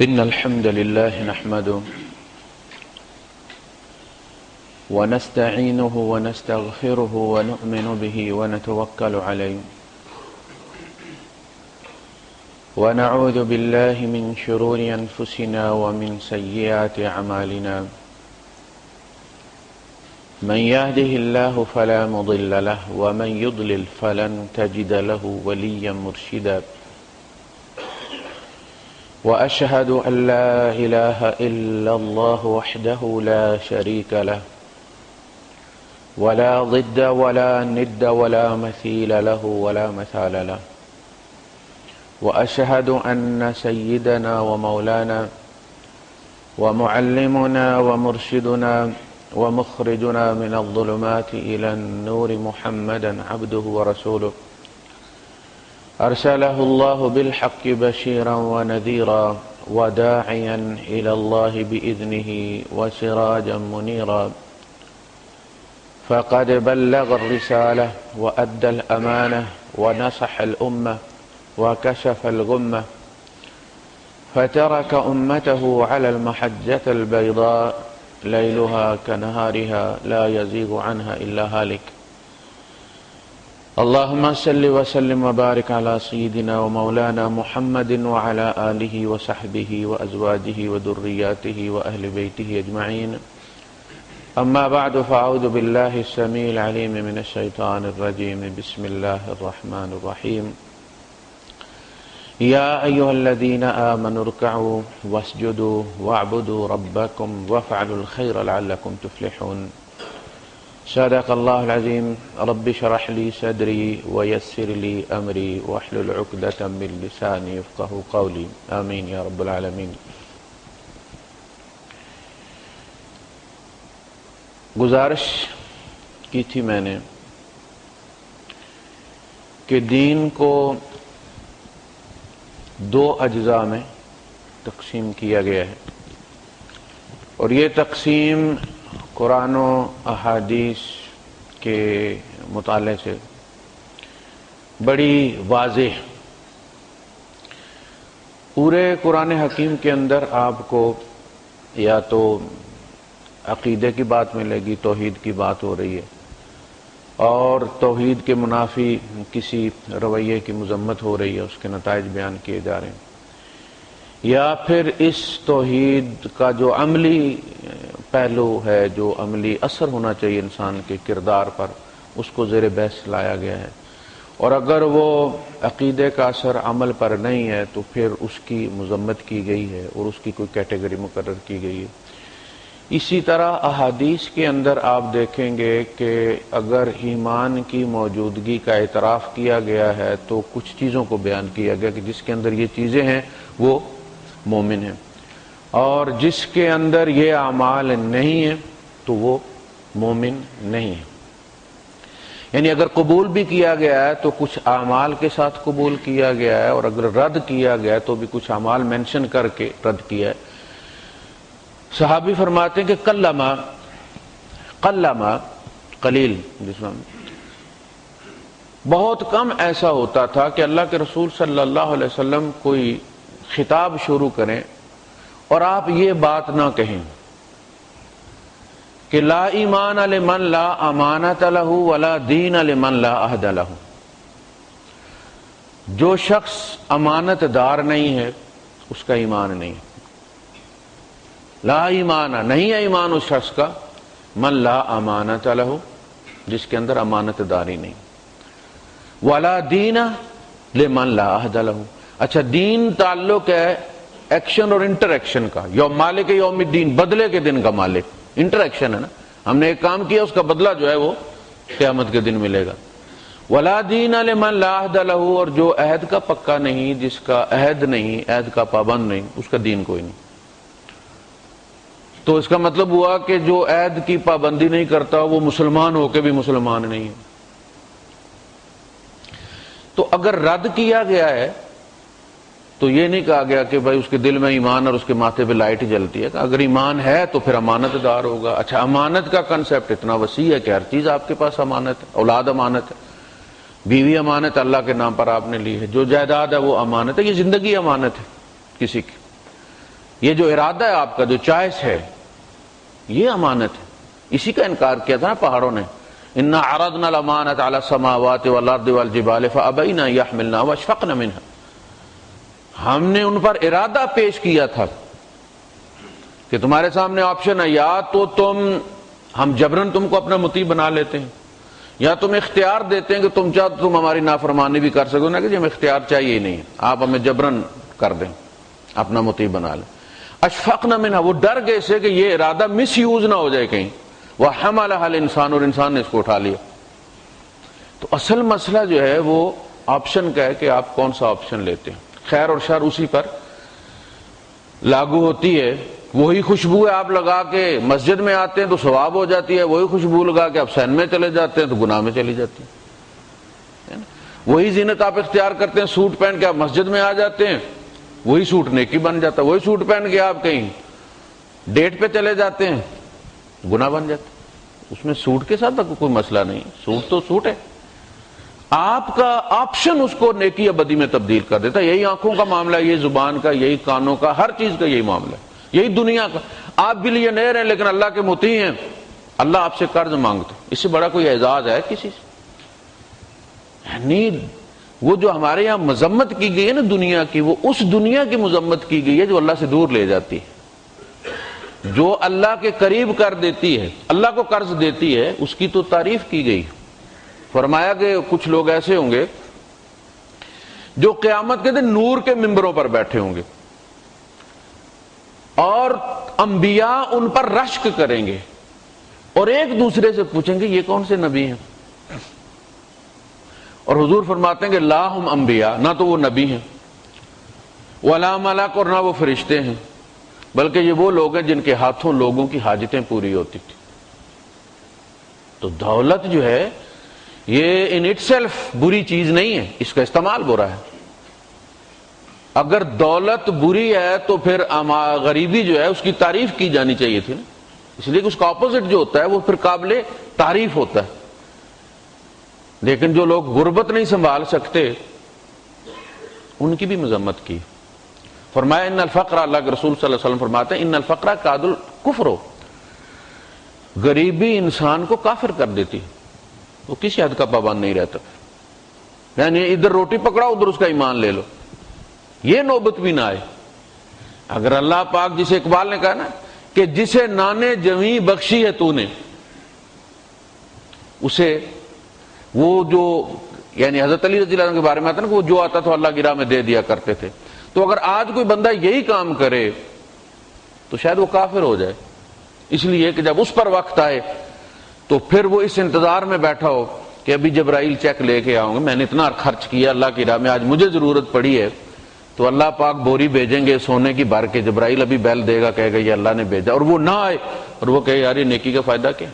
إن الحمد لله نحمده ونستعينه ونستغفره ونؤمن به ونتوكل عليه ونعوذ بالله من شرور أنفسنا ومن سيئات أعمالنا من يهده الله فلا مضل له ومن يضلل فلن تجد له وليا مرشدا وأشهد أن لا إله إلا الله وحده لا شريك له ولا ضد ولا ند ولا مثيل له ولا مثال له وأشهد أن سيدنا ومولانا ومعلمنا ومرشدنا ومخرجنا من الظلمات إلى النور محمدا عبده ورسوله أرسله الله بالحق بشيرا ونذيرا وداعيا إلى الله بإذنه وسراجا منيرا فقد بلغ الرسالة وأدى الأمانة ونصح الأمة وكشف الغمة فترك أمته على المحجة البيضاء ليلها كنهارها لا يزيغ عنها إلا هالك اللهم صل وسلم وبارك على سيدنا ومولانا محمد وعلى آله وصحبه وأزواجه وذرياته وأهل بيته أجمعين أما بعد فأعوذ بالله السميع العليم من الشيطان الرجيم بسم الله الرحمن الرحيم يا أيها الذين آمنوا اركعوا واسجدوا واعبدوا ربكم وافعلوا الخير لعلكم تفلحون صدق الله العظيم رب اشرح لي صدري ويسر لي أمري واحلل عقدة من لساني يفقهوا قولي آمين يا رب العالمين۔ گزارش کی تھی میں نے کہ دین کو دو اجزاء میں تقسیم کیا گیا ہے اور یہ تقسیم قرآن و احادیث کے مطالعے سے بڑی واضح۔ پورے قرآن حکیم کے اندر آپ کو یا تو عقیدے کی بات ملے گی، توحید کی بات ہو رہی ہے اور توحید کے منافی کسی رویے کی مذمت ہو رہی ہے، اس کے نتائج بیان کیے جا رہے ہیں، یا پھر اس توحید کا جو عملی پہلو ہے، جو عملی اثر ہونا چاہیے انسان کے کردار پر، اس کو زیر بحث لایا گیا ہے، اور اگر وہ عقیدے کا اثر عمل پر نہیں ہے تو پھر اس کی مذمت کی گئی ہے اور اس کی کوئی کیٹیگری مقرر کی گئی ہے۔ اسی طرح احادیث کے اندر آپ دیکھیں گے کہ اگر ایمان کی موجودگی کا اعتراف کیا گیا ہے تو کچھ چیزوں کو بیان کیا گیا کہ جس کے اندر یہ چیزیں ہیں وہ مومن ہیں، اور جس کے اندر یہ اعمال نہیں ہیں تو وہ مومن نہیں ہے۔ یعنی اگر قبول بھی کیا گیا ہے تو کچھ اعمال کے ساتھ قبول کیا گیا ہے، اور اگر رد کیا گیا ہے تو بھی کچھ اعمال مینشن کر کے رد کیا ہے۔ صحابی فرماتے ہیں کہ قلما قلیل، جس میں بہت کم ایسا ہوتا تھا کہ اللہ کے رسول صلی اللہ علیہ وسلم کوئی خطاب شروع کریں اور آپ یہ بات نہ کہیں کہ لا ایمان لمن لا امانت لہ ولا دین لمن لا عہد لہ۔ جو شخص امانت دار نہیں ہے اس کا ایمان نہیں ہے، لا ایمان نہیں ہے ایمان اس شخص کا، من لا امانت لہ، جس کے اندر امانت داری نہیں، ولا دین لمن لا عہد لہ۔ اچھا، دین تعلق ہے ایکشن اور انٹر ایکشن کا، یوم مالک یوم الدین، بدلے کے دن کا مالک، انٹر ایکشن ہے نا، ہم نے ایک کام کیا اس کا بدلہ جو ہے وہ قیامت کے دن ملے گا۔ ولا دین لمن لا عہد لہ، اور جو عہد کا پکا نہیں، جس کا عہد نہیں، عہد کا پابند نہیں، اس کا دین کوئی نہیں۔ تو اس کا مطلب ہوا کہ جو عہد کی پابندی نہیں کرتا وہ مسلمان ہو کے بھی مسلمان نہیں ہے۔ تو اگر رد کیا گیا ہے تو یہ نہیں کہا گیا کہ بھائی اس کے دل میں ایمان اور اس کے ماتھے پہ لائٹ جلتی ہے، اگر ایمان ہے تو پھر امانت دار ہوگا۔ اچھا، امانت کا کنسپٹ اتنا وسیع ہے کہ ہر چیز آپ کے پاس امانت ہے، اولاد امانت ہے، بیوی امانت اللہ کے نام پر آپ نے لی ہے، جو جائیداد ہے وہ امانت ہے، یہ زندگی امانت ہے کسی کی۔ یہ جو ارادہ ہے آپ کا، جو چوائس ہے، یہ امانت ہے. اسی کا انکار کیا تھا نا پہاڑوں نے. انا عرضنا الامانۃ علی السماوات والارض والجبال فابین ان یحملنها واشفقن منها. ہم نے ان پر ارادہ پیش کیا تھا کہ تمہارے سامنے آپشن ہے، یا تو ہم جبرن تم کو اپنا مطیع بنا لیتے ہیں، یا تم اختیار دیتے ہیں کہ تم چاہو تم ہماری نافرمانی بھی کر سکو. نا کہ ہمیں اختیار چاہیے ہی نہیں، آپ ہمیں جبرن کر دیں، اپنا مطیع بنا لیں. اشفقن منها، وہ ڈر گئے سے کہ یہ ارادہ مس یوز نہ ہو جائے کہیں. وحملها الانسان، اور انسان نے اس کو اٹھا لیا. تو اصل مسئلہ جو ہے وہ آپشن کا ہے کہ آپ کون سا آپشن لیتے ہیں. خیر اور شر اسی پر لاگو ہوتی ہے. وہی خوشبو ہے آپ لگا کے مسجد میں آتے ہیں تو ثواب ہو جاتی ہے، وہی خوشبو لگا کے آپ سین میں چلے جاتے ہیں تو گناہ میں چلی جاتی ہے. وہی زینت آپ اختیار کرتے ہیں، سوٹ پہن کے آپ مسجد میں آ جاتے ہیں، وہی سوٹ نیکی بن جاتا ہے. وہی سوٹ پہن کے آپ کہیں ڈیٹ پہ چلے جاتے ہیں، گناہ بن جاتا ہے. اس میں سوٹ کے ساتھ کوئی مسئلہ نہیں، سوٹ تو سوٹ ہے. آپ کا آپشن اس کو نیکی یا بدی میں تبدیل کر دیتا ہے. یہی آنکھوں کا معاملہ ہے، یہی زبان کا، یہی کانوں کا، ہر چیز کا یہی معاملہ ہے، یہی دنیا کا. آپ بلینئر ہیں لیکن اللہ کے مطیع ہیں، اللہ آپ سے قرض مانگتے. اس سے بڑا کوئی اعزاز ہے کسی سے؟ یعنی وہ جو ہمارے یہاں مذمت کی گئی ہے نا دنیا کی، وہ اس دنیا کی مذمت کی گئی ہے جو اللہ سے دور لے جاتی ہے، جو اللہ کے قریب کر دیتی ہے، اللہ کو قرض دیتی ہے. اس کی تو تعریف کی گئی. فرمایا کہ کچھ لوگ ایسے ہوں گے جو قیامت کے دن نور کے ممبروں پر بیٹھے ہوں گے اور انبیاء ان پر رشک کریں گے اور ایک دوسرے سے پوچھیں گے یہ کون سے نبی ہیں. اور حضور فرماتے ہیں کہ لا ہم انبیاء، نہ تو وہ نبی ہیں، ولا ملک، اور نہ وہ فرشتے ہیں، بلکہ یہ وہ لوگ ہیں جن کے ہاتھوں لوگوں کی حاجتیں پوری ہوتی تھی. تو دولت جو ہے یہ ان اٹ سیلف بری چیز نہیں ہے، اس کا استعمال برا ہے. اگر دولت بری ہے تو پھر غریبی جو ہے اس کی تعریف کی جانی چاہیے تھی نا، اس لیے کہ اس کا اپوزٹ جو ہوتا ہے وہ پھر قابل تعریف ہوتا ہے. لیکن جو لوگ غربت نہیں سنبھال سکتے ان کی بھی مذمت کی. فرمایا ان الفقر، اللہ کے رسول صلی اللہ علیہ وسلم فرماتے ہیں ان الفقر قاد الکفر، غریبی انسان کو کافر کر دیتی ہے، وہ کسی حد کا پابند نہیں رہتا. یعنی ادھر روٹی پکڑا ادھر اس کا ایمان لے لو، یہ نوبت بھی نہ آئے. اگر اللہ پاک، جسے اقبال نے کہا نا کہ جسے نانے جویں بخشی ہے تو نے، اسے وہ جو یعنی حضرت علی رضی اللہ عنہ کے بارے میں آتا نا کہ وہ جو آتا تھا اللہ کی راہ میں دے دیا کرتے تھے. تو اگر آج کوئی بندہ یہی کام کرے تو شاید وہ کافر ہو جائے. اس لیے کہ جب اس پر وقت آئے تو پھر وہ اس انتظار میں بیٹھا ہو کہ ابھی جبرائیل چیک لے کے آؤں گے، میں نے اتنا خرچ کیا اللہ کی راہ میں، آج مجھے ضرورت پڑی ہے تو اللہ پاک بوری بھیجیں گے سونے کی بھر کے، جبرائیل ابھی بیل دے گا، کہے گا یہ اللہ نے بھیجا، اور وہ نہ آئے اور وہ کہے یار یہ نیکی کا فائدہ کیا،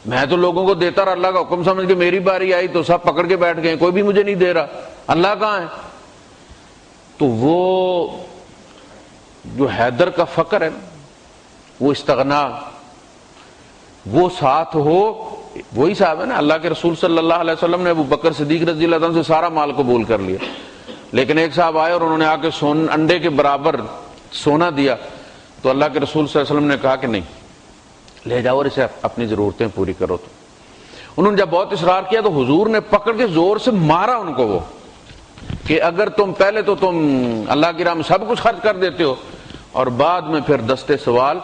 میں تو لوگوں کو دیتا رہا، اللہ کا حکم سمجھ کے میری باری آئی تو سب پکڑ کے بیٹھ گئے، کوئی بھی مجھے نہیں دے رہا، اللہ کہاں ہے؟ تو وہ جو حیدر کا فقر ہے وہ استغنا، وہ ساتھ ہو، وہی صاحب ہے نا اللہ کے رسول صلی اللہ علیہ وسلم نے ابو بکر صدیق رضی اللہ عنہ سے سارا مال قبول کر لیا، لیکن ایک صاحب آئے اور انہوں نے آ کے انڈے کے برابر سونا دیا تو اللہ کے رسول صلی اللہ علیہ وسلم نے کہا کہ نہیں، لے جاؤ اور اسے اپنی ضرورتیں پوری کرو. تو انہوں نے جب بہت اصرار کیا تو حضور نے پکڑ کے زور سے مارا ان کو، وہ کہ اگر تم پہلے تو تم اللہ کی راہ میں سب کچھ خرچ کر دیتے ہو اور بعد میں پھر دستے سوال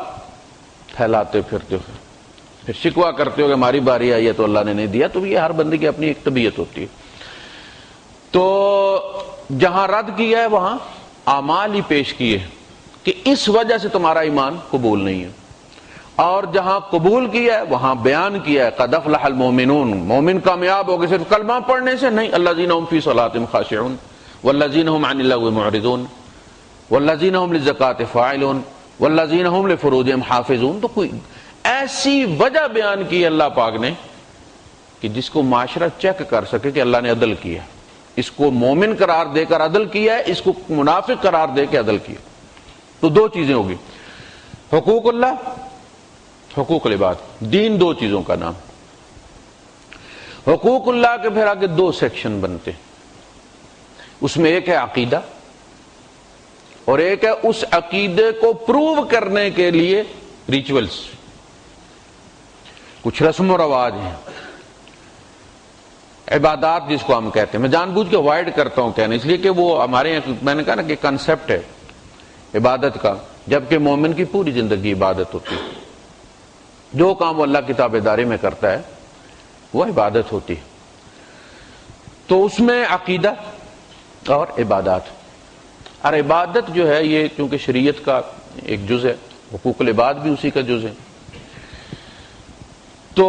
پھیلاتے پھرتے ہو، پھر شکوہ کرتے ہو کہ ہماری باری آئی ہے تو اللہ نے نہیں دیا. تو یہ ہر بندے کی اپنی ایک طبیعت ہوتی ہے. تو جہاں رد کیا ہے وہاں اعمال ہی پیش کیے کہ اس وجہ سے تمہارا ایمان قبول نہیں ہے، اور جہاں قبول کیا ہے وہاں بیان کیا ہے قد افلح المؤمنون، مومن کامیاب ہو گئے صرف کلمہ پڑھنے سے نہیں، الذین هم فی صلاتهم خاشعون والذین هم عن اللغو معرضون والذین هم للزکاۃ فاعلون والذین هم لفروجهم حافظون. تو کوئی ایسی وجہ بیان کی اللہ پاک نے کہ جس کو معاشرہ چیک کر سکے کہ اللہ نے عدل کیا، اس کو مومن قرار دے کر عدل کیا ہے، اس کو منافق قرار دے کے عدل کیا. تو دو چیزیں ہوگی، حقوق اللہ، حقوق العباد. دین دو چیزوں کا نام. حقوق اللہ کے پھر آگے دو سیکشن بنتے ہیں، اس میں ایک ہے عقیدہ اور ایک ہے اس عقیدے کو پروو کرنے کے لیے ریچولز، کچھ رسم و رواج ہیں، عبادات جس کو ہم کہتے ہیں. میں جان بوجھ کے اوائڈ کرتا ہوں کہنا، اس لیے کہ وہ ہمارے یہاں میں نے کہا نا کہ کنسپٹ ہے عبادت کا، جبکہ مومن کی پوری زندگی عبادت ہوتی ہے. جو کام وہ اللہ کی تابعداری میں کرتا ہے وہ عبادت ہوتی ہے. تو اس میں عقیدہ اور عبادات، اور عبادت جو ہے یہ کیونکہ شریعت کا ایک جز ہے، حقوق العباد بھی اسی کا جز ہے، تو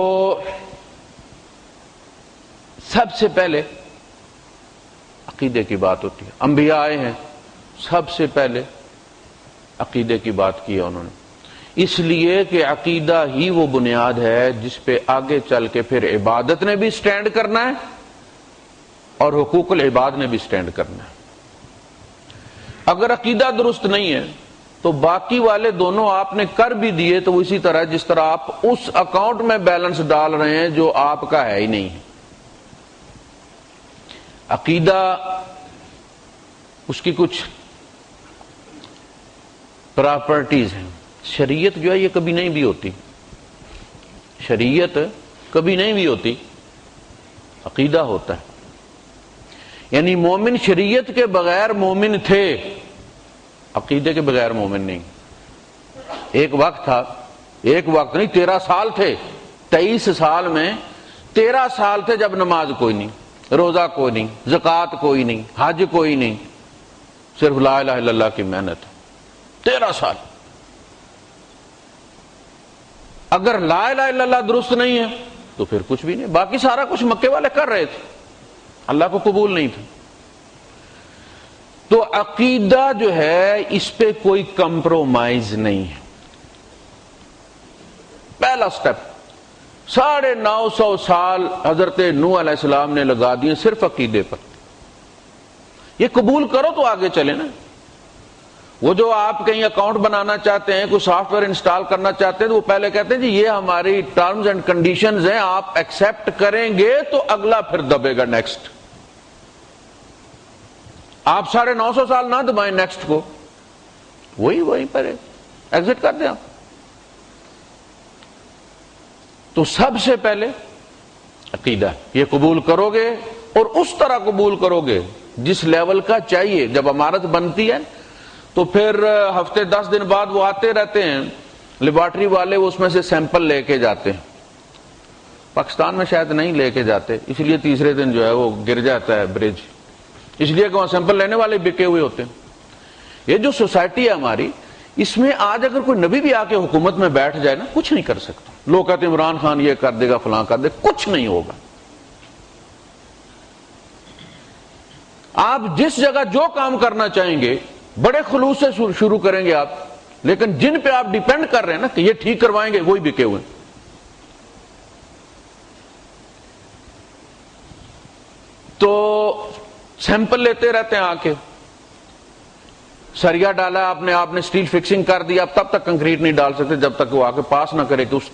سب سے پہلے عقیدے کی بات ہوتی ہے. انبیاء آئے ہیں، سب سے پہلے عقیدے کی بات کی ہے انہوں نے، اس لیے کہ عقیدہ ہی وہ بنیاد ہے جس پہ آگے چل کے پھر عبادت نے بھی سٹینڈ کرنا ہے اور حقوق العباد نے بھی سٹینڈ کرنا ہے. اگر عقیدہ درست نہیں ہے تو باقی والے دونوں آپ نے کر بھی دیے تو وہ اسی طرح جس طرح آپ اس اکاؤنٹ میں بیلنس ڈال رہے ہیں جو آپ کا ہے ہی نہیں ہے. عقیدہ اس کی کچھ پراپرٹیز ہیں. شریعت جو ہے یہ کبھی نہیں بھی ہوتی، شریعت کبھی نہیں بھی ہوتی، عقیدہ ہوتا ہے. یعنی مومن شریعت کے بغیر مومن تھے، عقیدے کے بغیر مومن نہیں. ایک وقت تھا، ایک وقت نہیں 13 سال تھے، 23 سال میں 13 سال تھے جب نماز کوئی نہیں، روزہ کوئی نہیں، زکوٰۃ کوئی نہیں، حج کوئی نہیں، صرف لا الہ الا اللہ کی محنت. 13 سال. اگر لا الہ الا اللہ درست نہیں ہے تو پھر کچھ بھی نہیں. باقی سارا کچھ مکے والے کر رہے تھے، اللہ کو قبول نہیں تھا. تو عقیدہ جو ہے اس پہ کوئی کمپرومائز نہیں ہے. پہلا سٹیپ 950 سال حضرت نوح علیہ السلام نے لگا دیے صرف عقیدے پر. یہ قبول کرو تو آگے چلے نا. وہ جو آپ کہیں اکاؤنٹ بنانا چاہتے ہیں، کوئی سافٹ ویئر انسٹال کرنا چاہتے ہیں تو وہ پہلے کہتے ہیں جی یہ ہماری ٹرمز اینڈ کنڈیشنز ہیں، آپ ایکسپٹ کریں گے تو اگلا پھر دبے گا نیکسٹ. آپ 950 سال نہ دبائیں نیکسٹ کو، وہیں پر ایگزٹ کر دیں آپ. تو سب سے پہلے عقیدہ یہ قبول کرو گے اور اس طرح قبول کرو گے جس لیول کا چاہیے. جب عمارت بنتی ہے تو پھر ہفتے 10 دن بعد وہ آتے رہتے ہیں لیبارٹری والے، وہ اس میں سے سیمپل لے کے جاتے ہیں. پاکستان میں شاید نہیں لے کے جاتے، اس لیے تیسرے دن جو ہے وہ گر جاتا ہے برج، اس لیے کہ وہاں سیمپل لینے والے بکے ہوئے ہوتے ہیں. یہ جو سوسائٹی ہے ہماری، اس میں آج اگر کوئی نبی بھی آ کے حکومت میں بیٹھ جائے نا، کچھ نہیں کر سکتا. لوگ کہتے ہیں عمران خان یہ کر دے گا، فلاں کر دے، کچھ نہیں ہوگا. آپ جس جگہ جو کام کرنا چاہیں گے بڑے خلوص سے شروع کریں گے آپ، لیکن جن پہ آپ ڈیپینڈ کر رہے ہیں نا کہ یہ ٹھیک کروائیں گے، وہی بکے ہوئے. تو سیمپل لیتے رہتے ہیں آ کے، سریا ڈالا آپ نے سٹیل فکسنگ کر دیا، اب تب تک کنکریٹ نہیں ڈال سکتے جب تک وہ آ کے پاس نہ کرے کہ اس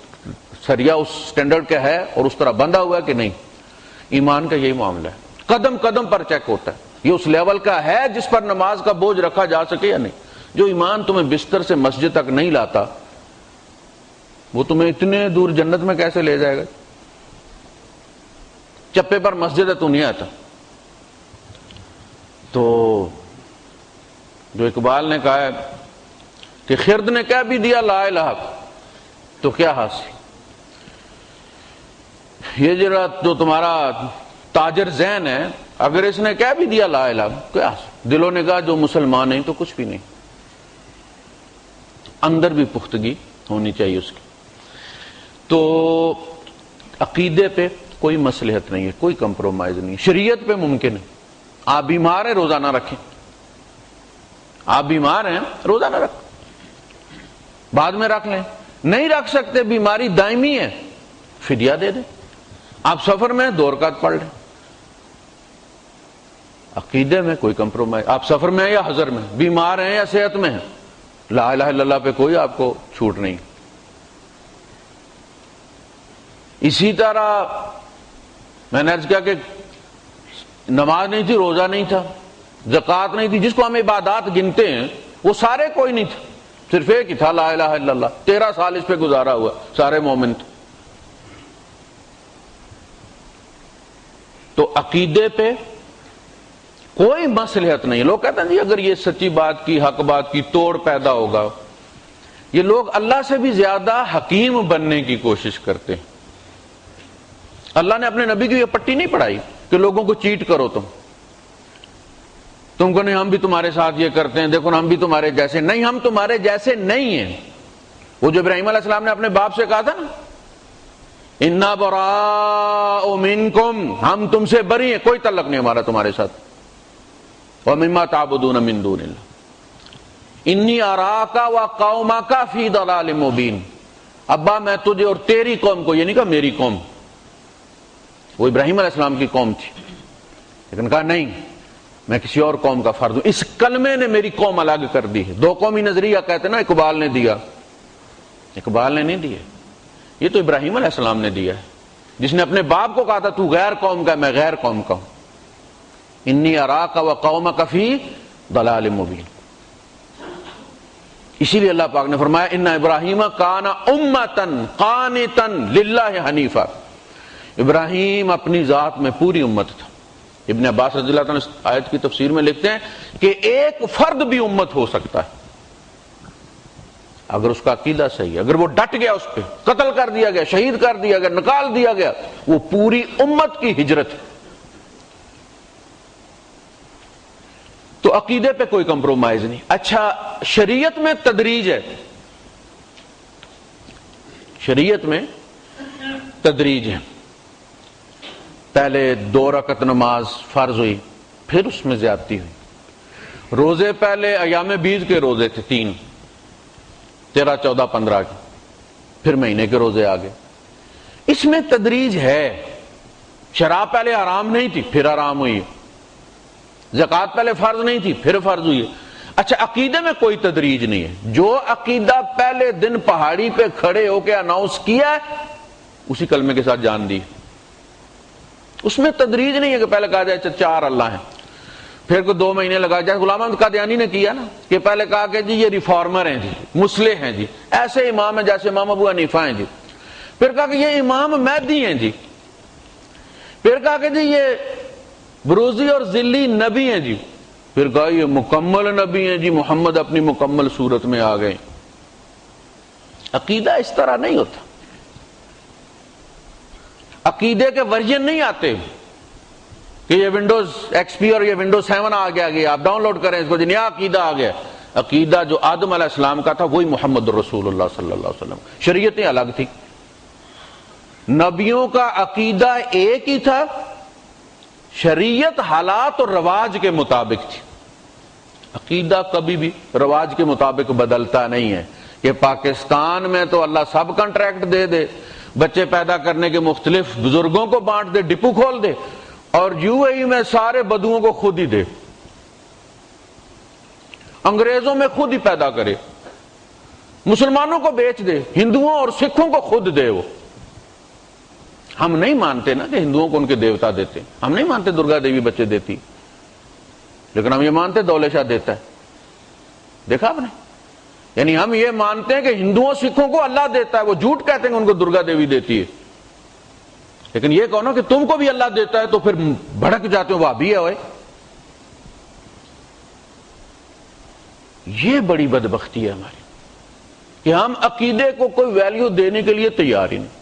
سریا اس سٹینڈرڈ کا ہے اور اس طرح بندھا ہوا ہے کہ نہیں. ایمان کا یہی معاملہ ہے، قدم قدم پر چیک ہوتا ہے یہ اس لیول کا ہے جس پر نماز کا بوجھ رکھا جا سکے یا نہیں. جو ایمان تمہیں بستر سے مسجد تک نہیں لاتا وہ تمہیں اتنے دور جنت میں کیسے لے جائے گا. چپے پر مسجد ہے تو نہیں آتا. تو جو اقبال نے کہا ہے کہ خرد نے کہہ بھی دیا لا الہ تو کیا حاصل. یہ جو تمہارا تاجر ذہن ہے، اگر اس نے کہہ بھی دیا لا الہ کیا حاصل. دلوں نے کہا جو مسلمان نہیں تو کچھ بھی نہیں. اندر بھی پختگی ہونی چاہیے اس کی. تو عقیدے پہ کوئی مصلحت نہیں ہے، کوئی کمپرومائز نہیں ہے. شریعت پہ ممکن ہے. آپ بیمار ہیں روزہ نہ رکھیں، آپ بیمار ہیں روزہ نہ رکھیں، بعد میں رکھ لیں. نہیں رکھ سکتے، بیماری دائمی ہے، فدیہ دے دیں. آپ سفر میں 2 رکعت پڑھ لیں. عقیدے میں کوئی کمپرومائز. آپ سفر میں ہیں یا حضر میں، بیمار ہیں یا صحت میں ہیں، لا الہ الا اللہ پہ کوئی آپ کو چھوٹ نہیں. اسی طرح میں نے عرض کیا کہ نماز نہیں تھی، روزہ نہیں تھا، زکوٰۃ نہیں تھی، جس کو ہم عبادات گنتے ہیں وہ سارے کوئی نہیں تھے، صرف ایک ہی تھا لا الہ الا اللہ، 13 سال اس پہ گزارا ہوا، سارے مومن تھے۔ تو عقیدے پہ کوئی مصلحت نہیں۔ لوگ کہتے ہیں جی اگر یہ سچی بات کی، حق بات کی، توڑ پیدا ہوگا۔ یہ لوگ اللہ سے بھی زیادہ حکیم بننے کی کوشش کرتے ہیں۔ اللہ نے اپنے نبی کی یہ پٹی نہیں پڑھائی کہ لوگوں کو چیٹ کرو، تم کو نہیں، ہم بھی تمہارے ساتھ یہ کرتے ہیں، دیکھو نا ہم بھی تمہارے جیسے نہیں، ہم تمہارے جیسے نہیں ہیں۔ وہ جو ابراہیم علیہ السلام نے اپنے باپ سے کہا تھا نا، انا براء منکم، ہم تم سے بری ہیں، کوئی تعلق نہیں ہمارا تمہارے ساتھ۔ ومما تعبدون من دون اللہ انی اراک وقومک فی ضلال مبین، ابا میں تجھے اور تیری قوم کو، یہ نہیں کہا میری قوم، وہ ابراہیم علیہ السلام کی قوم تھی، لیکن کہا نہیں میں کسی اور قوم کا فرد ہوں، اس کلمے نے میری قوم الگ کر دی ہے۔ دو قومی نظریہ کہتے نا، اقبال نے دیا، اقبال نے نہیں دیا، یہ تو ابراہیم علیہ السلام نے دیا ہے، جس نے اپنے باپ کو کہا تھا تو غیر قوم کا، میں غیر قوم کا ہوں۔ انی اراک وقومک فی ضلال مبین۔ اسی لیے اللہ پاک نے فرمایا ان ابراہیم کان امۃ قانتا للہ حنیفا، ابراہیم اپنی ذات میں پوری امت تھا۔ ابن عباس رضی اللہ عنہ آیت کی تفسیر میں لکھتے ہیں کہ ایک فرد بھی امت ہو سکتا ہے اگر اس کا عقیدہ صحیح ہے، اگر وہ ڈٹ گیا، اس پہ قتل کر دیا گیا، شہید کر دیا گیا، نکال دیا گیا، وہ پوری امت کی ہجرت ہے۔ تو عقیدے پہ کوئی کمپرومائز نہیں۔ اچھا شریعت میں تدریج ہے، شریعت میں تدریج ہے، پہلے 2 رکعت نماز فرض ہوئی، پھر اس میں زیادتی ہوئی۔ روزے پہلے ایام بیض کے روزے تھے 3، 13، 14، 15 کے، پھر مہینے کے روزے آگے۔ اس میں تدریج ہے۔ شراب پہلے حرام نہیں تھی، پھر حرام ہوئی، زکوٰۃ پہلے فرض نہیں تھی، پھر فرض ہوئی۔ اچھا عقیدے میں کوئی تدریج نہیں ہے، جو عقیدہ پہلے دن پہاڑی پہ کھڑے ہو کے اناؤنس کیا ہے اسی کلمے کے ساتھ جان دی، اس میں تدریج نہیں ہے کہ پہلے کہا جائے 4 اللہ ہیں، پھر کو 2 مہینے لگا جائے۔ غلام احمد قادیانی نے کیا نا کہ پہلے کہا کہ جی یہ ریفارمر ہیں جی، مصلح ہیں جی، ایسے امام ہیں جیسے امام ابو حنیفہ ہیں جی، پھر کہا کہ یہ امام مہدی ہیں جی، پھر کہا کہ جی یہ بروزی اور ذلی نبی ہیں جی، پھر کہا یہ مکمل نبی ہیں جی، محمد اپنی مکمل صورت میں آ گئے۔ عقیدہ اس طرح نہیں ہوتا، عقیدے کے ورژن نہیں آتے کہ یہ ونڈوز ایکس پی اور یہ ونڈوز 7 آ گیا، آپ ڈاؤن لوڈ کریں اس کو، جی نیا عقیدہ آ گیا۔ عقیدہ جو آدم علیہ السلام کا تھا وہی محمد رسول اللہ صلی اللہ علیہ وسلم، شریعتیں الگ تھی، نبیوں کا عقیدہ ایک ہی تھا، شریعت حالات اور رواج کے مطابق تھی۔ عقیدہ کبھی بھی رواج کے مطابق بدلتا نہیں ہے کہ پاکستان میں تو اللہ سب کنٹریکٹ دے دے، بچے پیدا کرنے کے مختلف بزرگوں کو بانٹ دے، ڈپو کھول دے، اور یو اے ای میں سارے بدوؤں کو خود ہی دے، انگریزوں میں خود ہی پیدا کرے، مسلمانوں کو بیچ دے، ہندوؤں اور سکھوں کو خود دے۔ وہ ہم نہیں مانتے نا کہ ہندوؤں کو ان کے دیوتا دیتے، ہم نہیں مانتے درگا دیوی بچے دیتی، لیکن ہم یہ مانتے دولت شاہ دیتا ہے، دیکھا آپ نے؟ یعنی ہم یہ مانتے ہیں کہ ہندوؤں سکھوں کو اللہ دیتا ہے، وہ جھوٹ کہتے ہیں کہ ان کو درگا دیوی دیتی ہے، لیکن یہ کہو نا کہ تم کو بھی اللہ دیتا ہے تو پھر بھڑک جاتے ہو، وہابی ہے ہوئے۔ یہ بڑی بدبختی ہے ہماری کہ ہم عقیدے کو کوئی ویلیو دینے کے لیے تیار ہی نہیں۔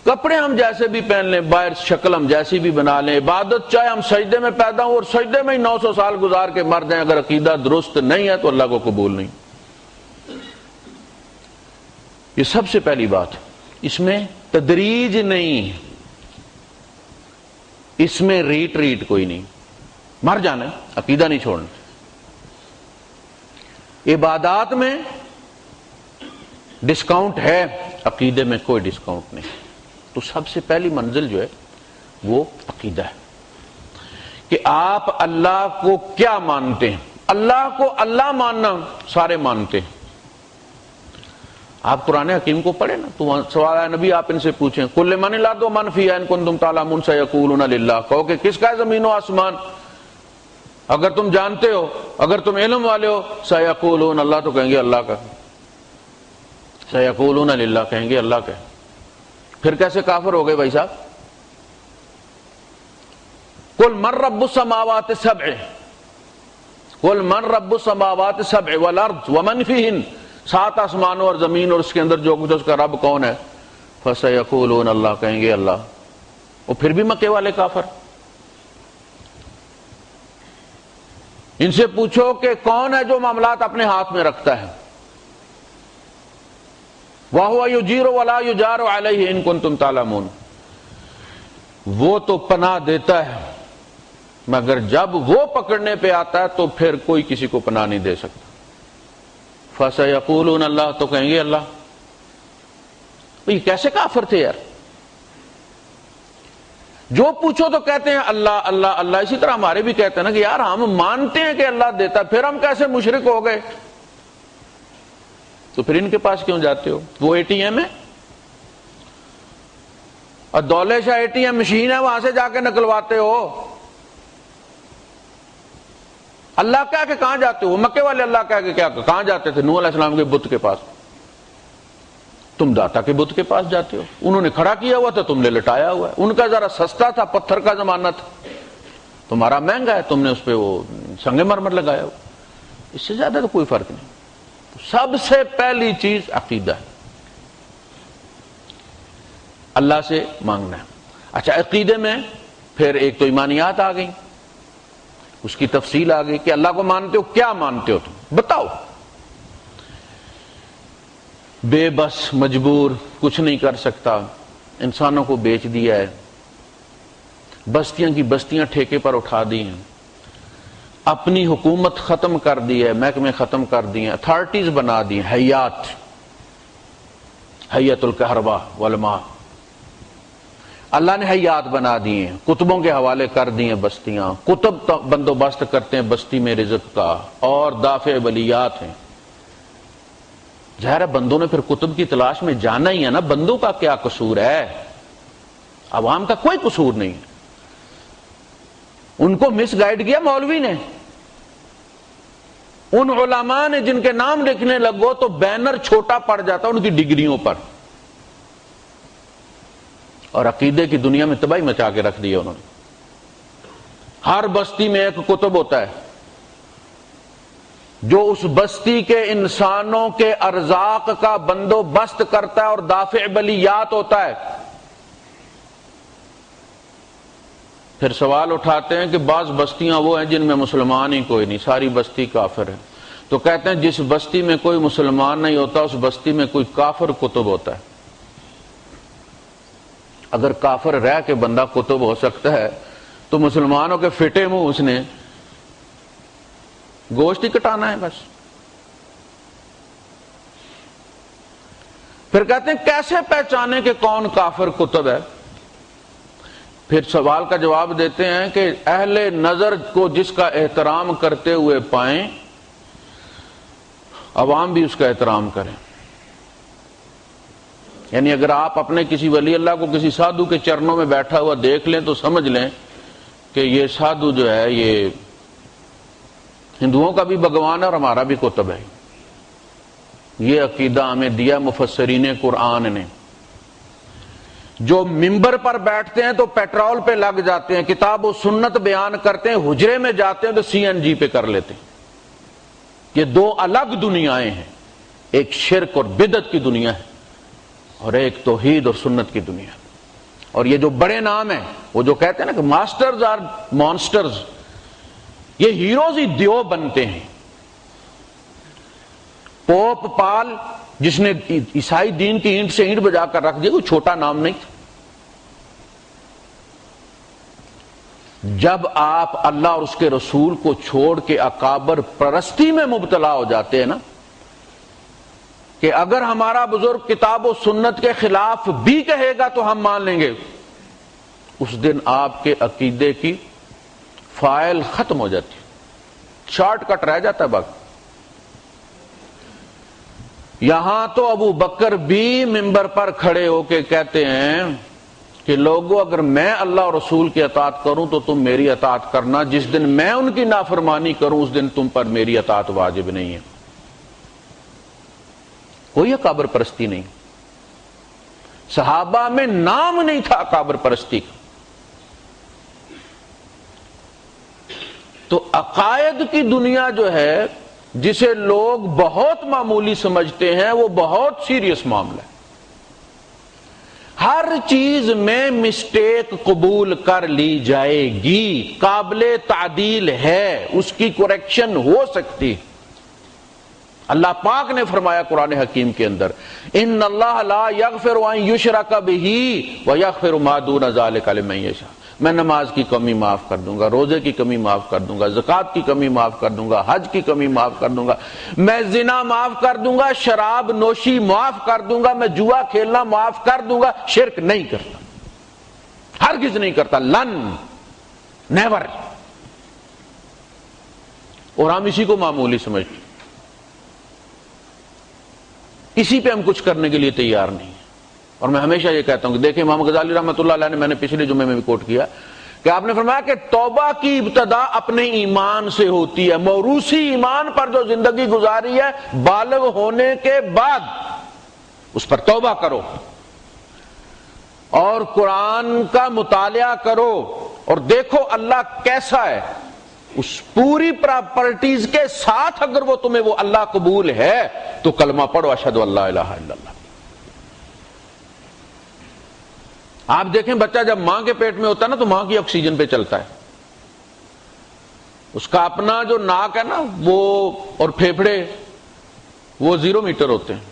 کپڑے ہم جیسے بھی پہن لیں، باہر شکل ہم جیسی بھی بنا لیں، عبادت چاہے ہم سجدے میں پیدا ہوں اور سجدے میں ہی 900 سال گزار کے مر جائیں، اگر عقیدہ درست نہیں ہے تو اللہ کو قبول نہیں۔ یہ سب سے پہلی بات، اس میں تدریج نہیں، اس میں ریٹ کوئی نہیں، مر جانا ہے، عقیدہ نہیں چھوڑنا۔ عبادات میں ڈسکاؤنٹ ہے، عقیدے میں کوئی ڈسکاؤنٹ نہیں۔ تو سب سے پہلی منزل جو ہے وہ عقیدہ ہے کہ آپ اللہ کو کیا مانتے ہیں۔ اللہ کو اللہ ماننا سارے مانتے ہیں۔ آپ قرآن حکیم کو پڑھیں نا تو سوال ہے نبی، آپ ان سے پوچھیں قل لمن الارض ومن فیہا ان کنتم تعلمون سیقولون للہ، کہو کہ کس کا ہے زمین و آسمان؟ اگر تم جانتے ہو، اگر تم علم والے ہو، سیقولون اللہ، تو کہیں گے اللہ کا، سیقولون للہ کہیں گے اللہ کا۔ پھر کیسے کافر ہو گئے بھائی صاحب؟ قل من رب السماوات السبع، قل من رب السماوات السبع والارض ومن فیہن، 7 آسمانوں اور زمین اور اس کے اندر جو کچھ، اس کا رب کون ہے؟ فسیقولون اللہ کہیں گے اللہ۔ اور پھر بھی مکے والے کافر۔ ان سے پوچھو کہ کون ہے جو معاملات اپنے ہاتھ میں رکھتا ہے؟ وَهُوَ يُجِيرُ وَلَا يُجَارُ عَلَيْهِ إِن كُنتُمْ تَعْلَمُونَ، وہ تو پناہ دیتا ہے مگر جب وہ پکڑنے پہ آتا ہے تو پھر کوئی کسی کو پناہ نہیں دے سکتا۔ فَسَيَقُولُونَ اللہ، تو کہیں گے اللہ۔ یہ کیسے کافر تھے یار؟ جو پوچھو تو کہتے ہیں اللہ اللہ اللہ۔ اسی طرح ہمارے بھی کہتے ہیں نا کہ یار ہم مانتے ہیں کہ اللہ دیتا، پھر ہم کیسے مشرک ہو گئے؟ تو پھر ان کے پاس کیوں جاتے ہو؟ وہ اے ٹی ایم ہے اور دولے شاہ اے ٹی ایم مشین ہے، وہاں سے جا کے نکلواتے ہو۔ اللہ کہہ کے کہاں جاتے ہو؟ مکے والے اللہ کہہ کے کہاں جاتے تھے؟ نوح علیہ السلام کے بت کے پاس۔ تم داتا کے بت کے پاس جاتے ہو، انہوں نے کھڑا کیا ہوا تھا، تم نے لٹایا ہوا ہے۔ ان کا ذرا سستا تھا، پتھر کا زمانہ تھا، تمہارا مہنگا ہے، تم نے اس پہ وہ سنگ مرمر لگایا ہوا۔ اس سے زیادہ تو کوئی فرق نہیں۔ سب سے پہلی چیز عقیدہ ہے، اللہ سے مانگنا ہے۔ اچھا، عقیدے میں پھر ایک تو ایمانیات آ گئی، اس کی تفصیل آ گئی کہ اللہ کو مانتے ہو، کیا مانتے ہو تم بتاؤ۔ بے بس، مجبور، کچھ نہیں کر سکتا، انسانوں کو بیچ دیا ہے، بستیاں کی بستیاں ٹھیکے پر اٹھا دی ہیں، اپنی حکومت ختم کر دی ہے، محکمے ختم کر دی ہیں، اتھارٹیز بنا دی ہیں، حیات الکہرباء والماء، اللہ نے حیات بنا دی ہیں، کتبوں کے حوالے کر دی ہیں بستیاں، کتب بندوبست کرتے ہیں بستی میں رزق کا، اور دافع بلیات ہیں۔ ظاہر ہے بندوں نے پھر کتب کی تلاش میں جانا ہی ہے نا، بندوں کا کیا قصور ہے؟ عوام کا کوئی قصور نہیں ہے۔ ان کو مس گائیڈ کیا مولوی نے، ان علماء نے جن کے نام لکھنے لگو تو بینر چھوٹا پڑ جاتا ان کی ڈگریوں پر، اور عقیدے کی دنیا میں تباہی مچا کے رکھ دی ہے انہوں نے۔ ہر بستی میں ایک کتب ہوتا ہے جو اس بستی کے انسانوں کے ارزاق کا بندوبست کرتا ہے اور دافع بلیات ہوتا ہے۔ پھر سوال اٹھاتے ہیں کہ بعض بستیاں وہ ہیں جن میں مسلمان ہی کوئی نہیں، ساری بستی کافر ہے، تو کہتے ہیں جس بستی میں کوئی مسلمان نہیں ہوتا اس بستی میں کوئی کافر کتب ہوتا ہے۔ اگر کافر رہ کے بندہ کتب ہو سکتا ہے تو مسلمانوں کے فٹے منہ اس نے گوشت ہی کٹانا ہے بس۔ پھر کہتے ہیں کیسے پہچانے کہ کون کافر کتب ہے؟ پھر سوال کا جواب دیتے ہیں کہ اہل نظر کو جس کا احترام کرتے ہوئے پائیں، عوام بھی اس کا احترام کریں۔ یعنی اگر آپ اپنے کسی ولی اللہ کو کسی سادھو کے چرنوں میں بیٹھا ہوا دیکھ لیں تو سمجھ لیں کہ یہ سادھو جو ہے یہ ہندوؤں کا بھی بھگوان ہے اور ہمارا بھی کتب ہے۔ یہ عقیدہ ہمیں دیا مفسرین قرآن نے۔ جو ممبر پر بیٹھتے ہیں تو پیٹرول پہ لگ جاتے ہیں، کتاب و سنت بیان کرتے ہیں، حجرے میں جاتے ہیں تو سی این جی پہ کر لیتے ہیں۔ یہ دو الگ دنیایں ہیں، ایک شرک اور بدعت کی دنیا ہے اور ایک توحید اور سنت کی دنیا ہے۔ اور یہ جو بڑے نام ہیں، وہ جو کہتے ہیں نا کہ ماسٹرز آر مانسٹرز، یہ ہیروز ہی دیو بنتے ہیں۔ پوپ پال جس نے عیسائی دین کی اینٹ سے اینٹ بجا کر رکھ دیا، کوئی چھوٹا نام نہیں تھا۔ جب آپ اللہ اور اس کے رسول کو چھوڑ کے اکابر پرستی میں مبتلا ہو جاتے ہیں نا، کہ اگر ہمارا بزرگ کتاب و سنت کے خلاف بھی کہے گا تو ہم مان لیں گے، اس دن آپ کے عقیدے کی فائل ختم ہو جاتی ہے، شارٹ کٹ رہ جاتا ہے باقی۔ یہاں تو ابو بکر بھی منبر پر کھڑے ہو کے کہتے ہیں کہ لوگوں اگر میں اللہ اور رسول کی اطاعت کروں تو تم میری اطاعت کرنا، جس دن میں ان کی نافرمانی کروں اس دن تم پر میری اطاعت واجب نہیں ہے۔ کوئی اکابر پرستی نہیں، صحابہ میں نام نہیں تھا اکابر پرستی کا۔ تو عقائد کی دنیا جو ہے جسے لوگ بہت معمولی سمجھتے ہیں وہ بہت سیریس معاملہ ہے۔ ہر چیز میں مسٹیک قبول کر لی جائے گی، قابل تعدیل ہے، اس کی کریکشن ہو سکتی۔ اللہ پاک نے فرمایا قرآن حکیم کے اندر، ان اللہ لا یغفر ان یشرک بہ ویغفر ما دون ذلک لمن یشاء، میں نماز کی کمی معاف کر دوں گا، روزے کی کمی معاف کر دوں گا، زکوٰۃ کی کمی معاف کر دوں گا، حج کی کمی معاف کر دوں گا، میں زنا معاف کر دوں گا، شراب نوشی معاف کر دوں گا، میں جوا کھیلنا معاف کر دوں گا، شرک نہیں کرتا، ہرگز نہیں کرتا، لن نیور۔ اور ہم اسی کو معمولی سمجھتے ہیں، اسی پہ ہم کچھ کرنے کے لیے تیار نہیں ہیں۔ اور میں ہمیشہ یہ کہتا ہوں کہ دیکھیں امام غزالی رحمۃ اللہ علیہ نے، میں نے پچھلے جمعے میں بھی کوٹ کیا کہ آپ نے فرمایا کہ توبہ کی ابتدا اپنے ایمان سے ہوتی ہے، موروثی ایمان پر جو زندگی گزاری ہے بالغ ہونے کے بعد اس پر توبہ کرو اور قرآن کا مطالعہ کرو اور دیکھو اللہ کیسا ہے، اس پوری پراپرٹیز کے ساتھ اگر وہ تمہیں وہ اللہ قبول ہے تو کلمہ پڑھو اشہد ان لا الہ الا اللہ۔ آپ دیکھیں بچہ جب ماں کے پیٹ میں ہوتا ہے نا تو ماں کی آکسیجن پہ چلتا ہے، اس کا اپنا جو ناک ہے نا وہ اور پھیپھڑے وہ 0 میٹر ہوتے ہیں،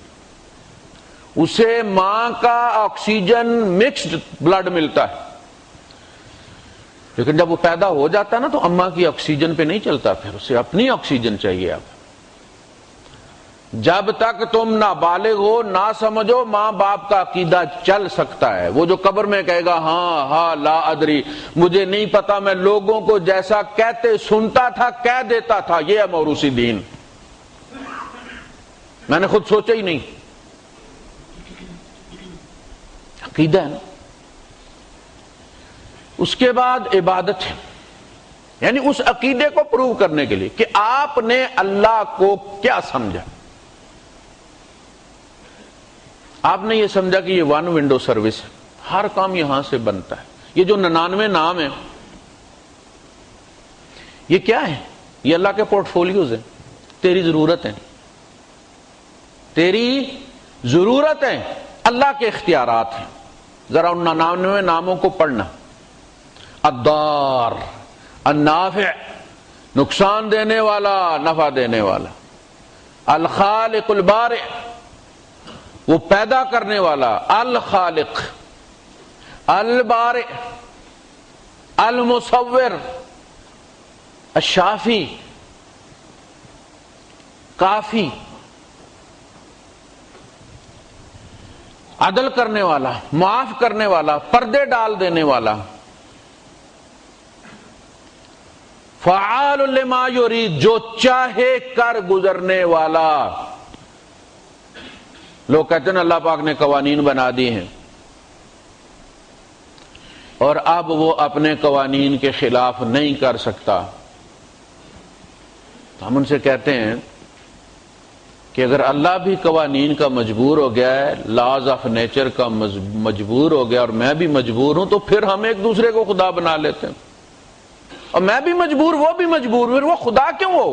اسے ماں کا آکسیجن مکسڈ بلڈ ملتا ہے، لیکن جب وہ پیدا ہو جاتا ہے نا تو اماں کی آکسیجن پہ نہیں چلتا، پھر اسے اپنی آکسیجن چاہیے۔ اب جب تک تم نابالغ ہو نہ سمجھو ماں باپ کا عقیدہ چل سکتا ہے۔ وہ جو قبر میں کہے گا ہاں ہاں لا ادری، مجھے نہیں پتا، میں لوگوں کو جیسا کہتے سنتا تھا کہہ دیتا تھا، یہ ہے موروثی دین، میں نے خود سوچا ہی نہیں۔ عقیدہ ہے نا۔ اس کے بعد عبادت ہے، یعنی اس عقیدے کو پروو کرنے کے لیے کہ آپ نے اللہ کو کیا سمجھا۔ آپ نے یہ سمجھا کہ یہ 1 ونڈو سروس ہے، ہر کام یہاں سے بنتا ہے، یہ جو 99 نام ہیں یہ کیا ہے؟ یہ اللہ کے پورٹ فولیوز ہیں، تیری ضرورت ہے، تیری ضرورت ہے، اللہ کے اختیارات ہیں۔ ذرا ان 99 ناموں کو پڑھنا، الدار، النافع، نقصان دینے والا نفع دینے والا، الخالق البارئ، وہ پیدا کرنے والا، الخالق، البارئ، المصور، الشافی، کافی، عدل کرنے والا، معاف کرنے والا، پردے ڈال دینے والا، فعال لما یرید، جو چاہے کر گزرنے والا۔ لوگ کہتے ہیں اللہ پاک نے قوانین بنا دی ہیں اور اب وہ اپنے قوانین کے خلاف نہیں کر سکتا، تو ہم ان سے کہتے ہیں کہ اگر اللہ بھی قوانین کا مجبور ہو گیا ہے، لاز آف نیچر کا مجبور ہو گیا اور میں بھی مجبور ہوں، تو پھر ہم ایک دوسرے کو خدا بنا لیتے ہیں، اور میں بھی مجبور وہ بھی مجبور، پھر وہ خدا کیوں ہو؟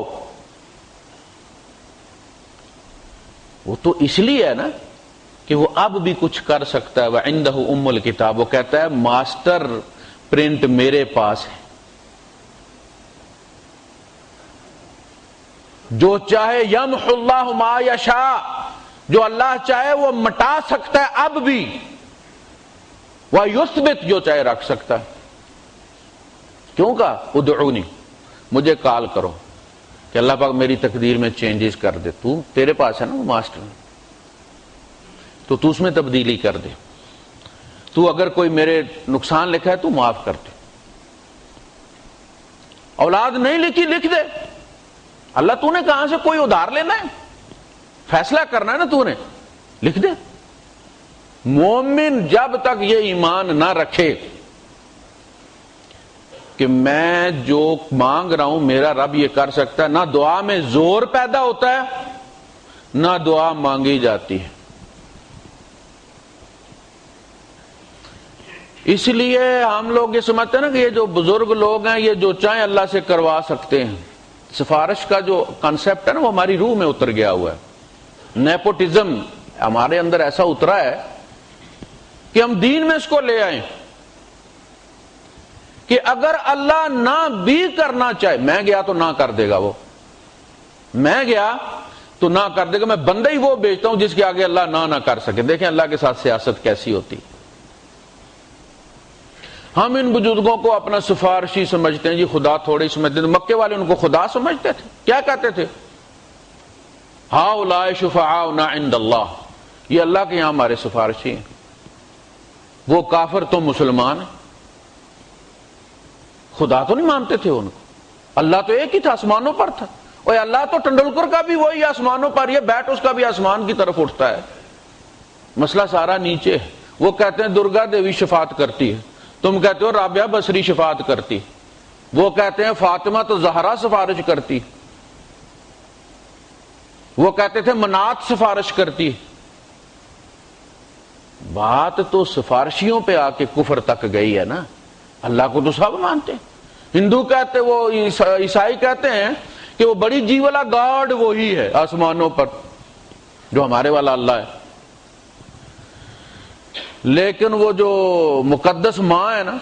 وہ تو اس لیے ہے نا کہ وہ اب بھی کچھ کر سکتا ہے۔ وَعِنْدَهُ أُمُّ الْكِتَابِ، وہ کہتا ہے ماسٹر پرنٹ میرے پاس ہے، جو چاہے یمحو اللہ ما یشاء، جو اللہ چاہے وہ مٹا سکتا ہے اب بھی، وَيُثْبِتْ، جو چاہے رکھ سکتا ہے۔ کیوں کہا ادعونی، مجھے کال کرو کہ اللہ پاک میری تقدیر میں چینجز کر دے، تو تیرے پاس ہے نا وہ ماسٹر، تو اس میں تبدیلی کر دے، تو اگر کوئی میرے نقصان لکھا ہے تو معاف کر دے، اولاد نہیں لکھی لکھ دے، اللہ تو نے کہاں سے کوئی ادھار لینا ہے، فیصلہ کرنا ہے نا تو نے، لکھ دے۔ مومن جب تک یہ ایمان نہ رکھے کہ میں جو مانگ رہا ہوں میرا رب یہ کر سکتا ہے، نہ دعا میں زور پیدا ہوتا ہے نہ دعا مانگی جاتی ہے۔ اس لیے ہم لوگ یہ سمجھتے ہیں نا کہ یہ جو بزرگ لوگ ہیں یہ جو چاہیں اللہ سے کروا سکتے ہیں۔ سفارش کا جو کانسیپٹ ہے نا وہ ہماری روح میں اتر گیا ہوا ہے۔ نیپوٹزم ہمارے اندر ایسا اترا ہے کہ ہم دین میں اس کو لے آئیں کہ اگر اللہ نہ بھی کرنا چاہے، میں گیا تو نہ کر دے گا، وہ میں گیا تو نہ کر دے گا، میں بندہ ہی وہ بھیجتا ہوں جس کے آگے اللہ نہ کر سکے۔ دیکھیں اللہ کے ساتھ سیاست کیسی ہوتی۔ ہم ان بزرگوں کو اپنا سفارشی سمجھتے ہیں، جی خدا تھوڑے سمجھتے ہیں۔ مکے والے ان کو خدا سمجھتے تھے، کیا کہتے تھے؟ ہؤلاء شفعاؤنا عند اللہ، یہ اللہ کے یہاں ہمارے سفارشی ہیں۔ وہ کافر تو مسلمان ہیں، خدا تو نہیں مانتے تھے ان کو۔ اللہ تو ایک ہی تھا، آسمانوں پر تھا۔ اور اللہ تو ٹنڈولکر کا بھی وہی آسمانوں پر، یہ بیٹ اس کا بھی آسمان کی طرف اٹھتا ہے، مسئلہ سارا نیچے ہے۔ وہ کہتے ہیں درگا دیوی شفاعت کرتی ہے، تم کہتے ہو رابعہ بصری شفاعت کرتی، وہ کہتے ہیں فاطمہ تو زہرا سفارش کرتی، وہ کہتے تھے منات سفارش کرتی۔ بات تو سفارشیوں پہ آ کے کفر تک گئی ہے نا۔ اللہ کو تو سب مانتے ہیں۔ ہندو کہتے، وہ عیسائی کہتے ہیں کہ وہ بڑی جی والا گاڈ وہی ہے آسمانوں پر جو ہمارے والا اللہ ہے، لیکن وہ جو مقدس ماں ہے نا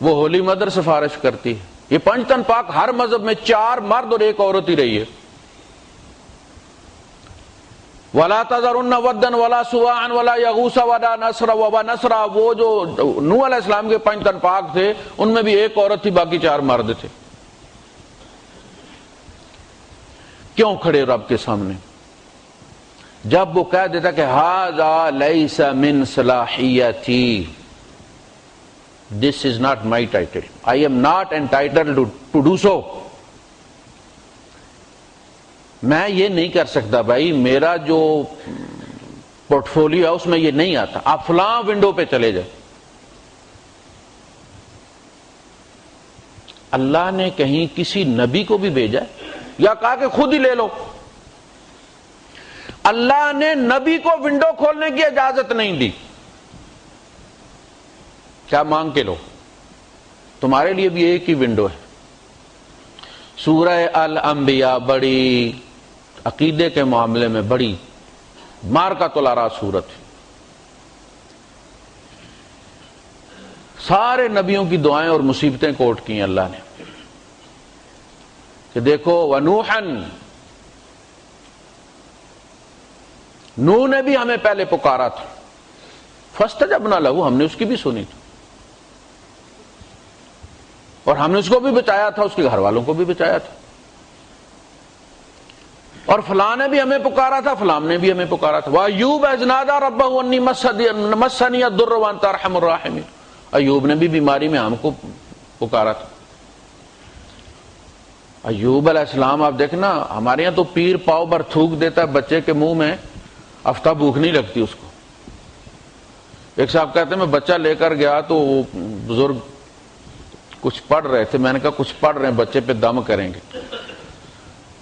وہ ہولی مدر سفارش کرتی ہے۔ یہ پنج تن پاک ہر مذہب میں 4 مرد اور 1 عورت ہی رہی ہے۔ وَلَا تَذَرُنَّ وَدًّا وَلَا سُوَاعًا وَلَا يَغُوثَ وَلَا نَسْرَ وَنَسْرَ، وہ جو نوح علیہ السلام کے 5 تن پاک تھے ان میں بھی 1 عورت تھی، باقی 4 مرد تھے۔ کیوں کھڑے رب کے سامنے؟ جب وہ کہہ دیتا کہ هَذَا لَيْسَ مِن صَلَاحِيَّتِي، this is not my title, I am not entitled to do so، میں یہ نہیں کر سکتا بھائی، میرا جو پورٹ فولیو ہے اس میں یہ نہیں آتا، آپ فلاں ونڈو پہ چلے جائیں۔ اللہ نے کہیں کسی نبی کو بھی بھیجا ہے یا کہا کہ خود ہی لے لو؟ اللہ نے نبی کو ونڈو کھولنے کی اجازت نہیں دی، کیا مانگ کے لو؟ تمہارے لیے بھی ایک ہی ونڈو ہے۔ سورہ الانبیاء بڑی عقیدے کے معاملے میں بڑی مارکۃ الآراء سورت ہے۔ سارے نبیوں کی دعائیں اور مصیبتیں کوٹ کی ہیں اللہ نے کہ دیکھو وَنُوحًا، نوح نے بھی ہمیں پہلے پکارا تھا، فَاسْتَجَبْنَا لَهُ، ہم نے اس کی بھی سنی تھی اور ہم نے اس کو بھی بچایا تھا، اس کے گھر والوں کو بھی بچایا تھا۔ اور فلاں نے بھی ہمیں پکارا تھا، فلاں نے بھی ہمیں پکارا تھا۔ وَأَيُّوبَ إِذْ نَادَىٰ رَبَّهُ أَنِّي مَسَّنِيَ الضُّرُّ وَأَنتَ أَرْحَمُ الرَّاحِمِينَ، ایوب نے بھی بیماری میں ہم کو پکارا تھا۔ ایوب علیہ السلام آپ دیکھنا، ہمارے یہاں تو پیر پاؤ بھر تھوک دیتا ہے بچے کے منہ میں، ہفتہ بھوک نہیں لگتی اس کو۔ ایک صاحب کہتے ہیں میں بچہ لے کر گیا تو وہ بزرگ کچھ پڑھ رہے تھے، میں نے کہا کچھ پڑھ رہے ہیں بچے پہ دم کریں گے،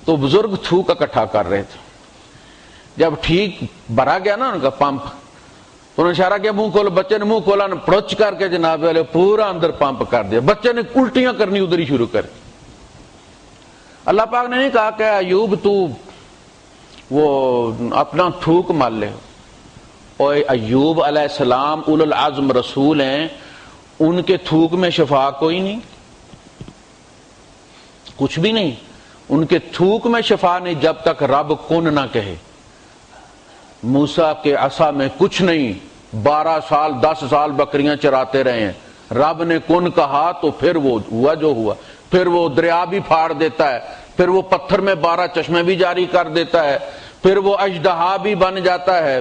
تو بزرگ تھوک اکٹھا کر رہے تھے۔ جب ٹھیک بھرا گیا نا ان کا پمپ، تو انہوں نے اشارہ کیا منہ کھولو، بچے نے منہ کھولا، پڑوچ کر کے جناب والے پورا اندر پمپ کر دیا، بچے نے الٹیاں کرنی ادھر ہی شروع کر دی۔ اللہ پاک نے نہیں کہا کہ ایوب تو وہ اپنا تھوک مار لے، اور ایوب علیہ السلام اولو العزم رسول ہیں، ان کے تھوک میں شفا کوئی نہیں، کچھ بھی نہیں، ان کے تھوک میں شفا نہیں جب تک رب کن نہ کہے۔ موسیٰ کے عصا میں کچھ نہیں، 12 سال 10 سال بکریاں چراتے رہے ہیں، رب نے کن کہا تو پھر وہ ہوا جو ہوا، پھر وہ دریا بھی پھاڑ دیتا ہے، پھر وہ پتھر میں 12 چشمے بھی جاری کر دیتا ہے، پھر وہ اژدہا بھی بن جاتا ہے۔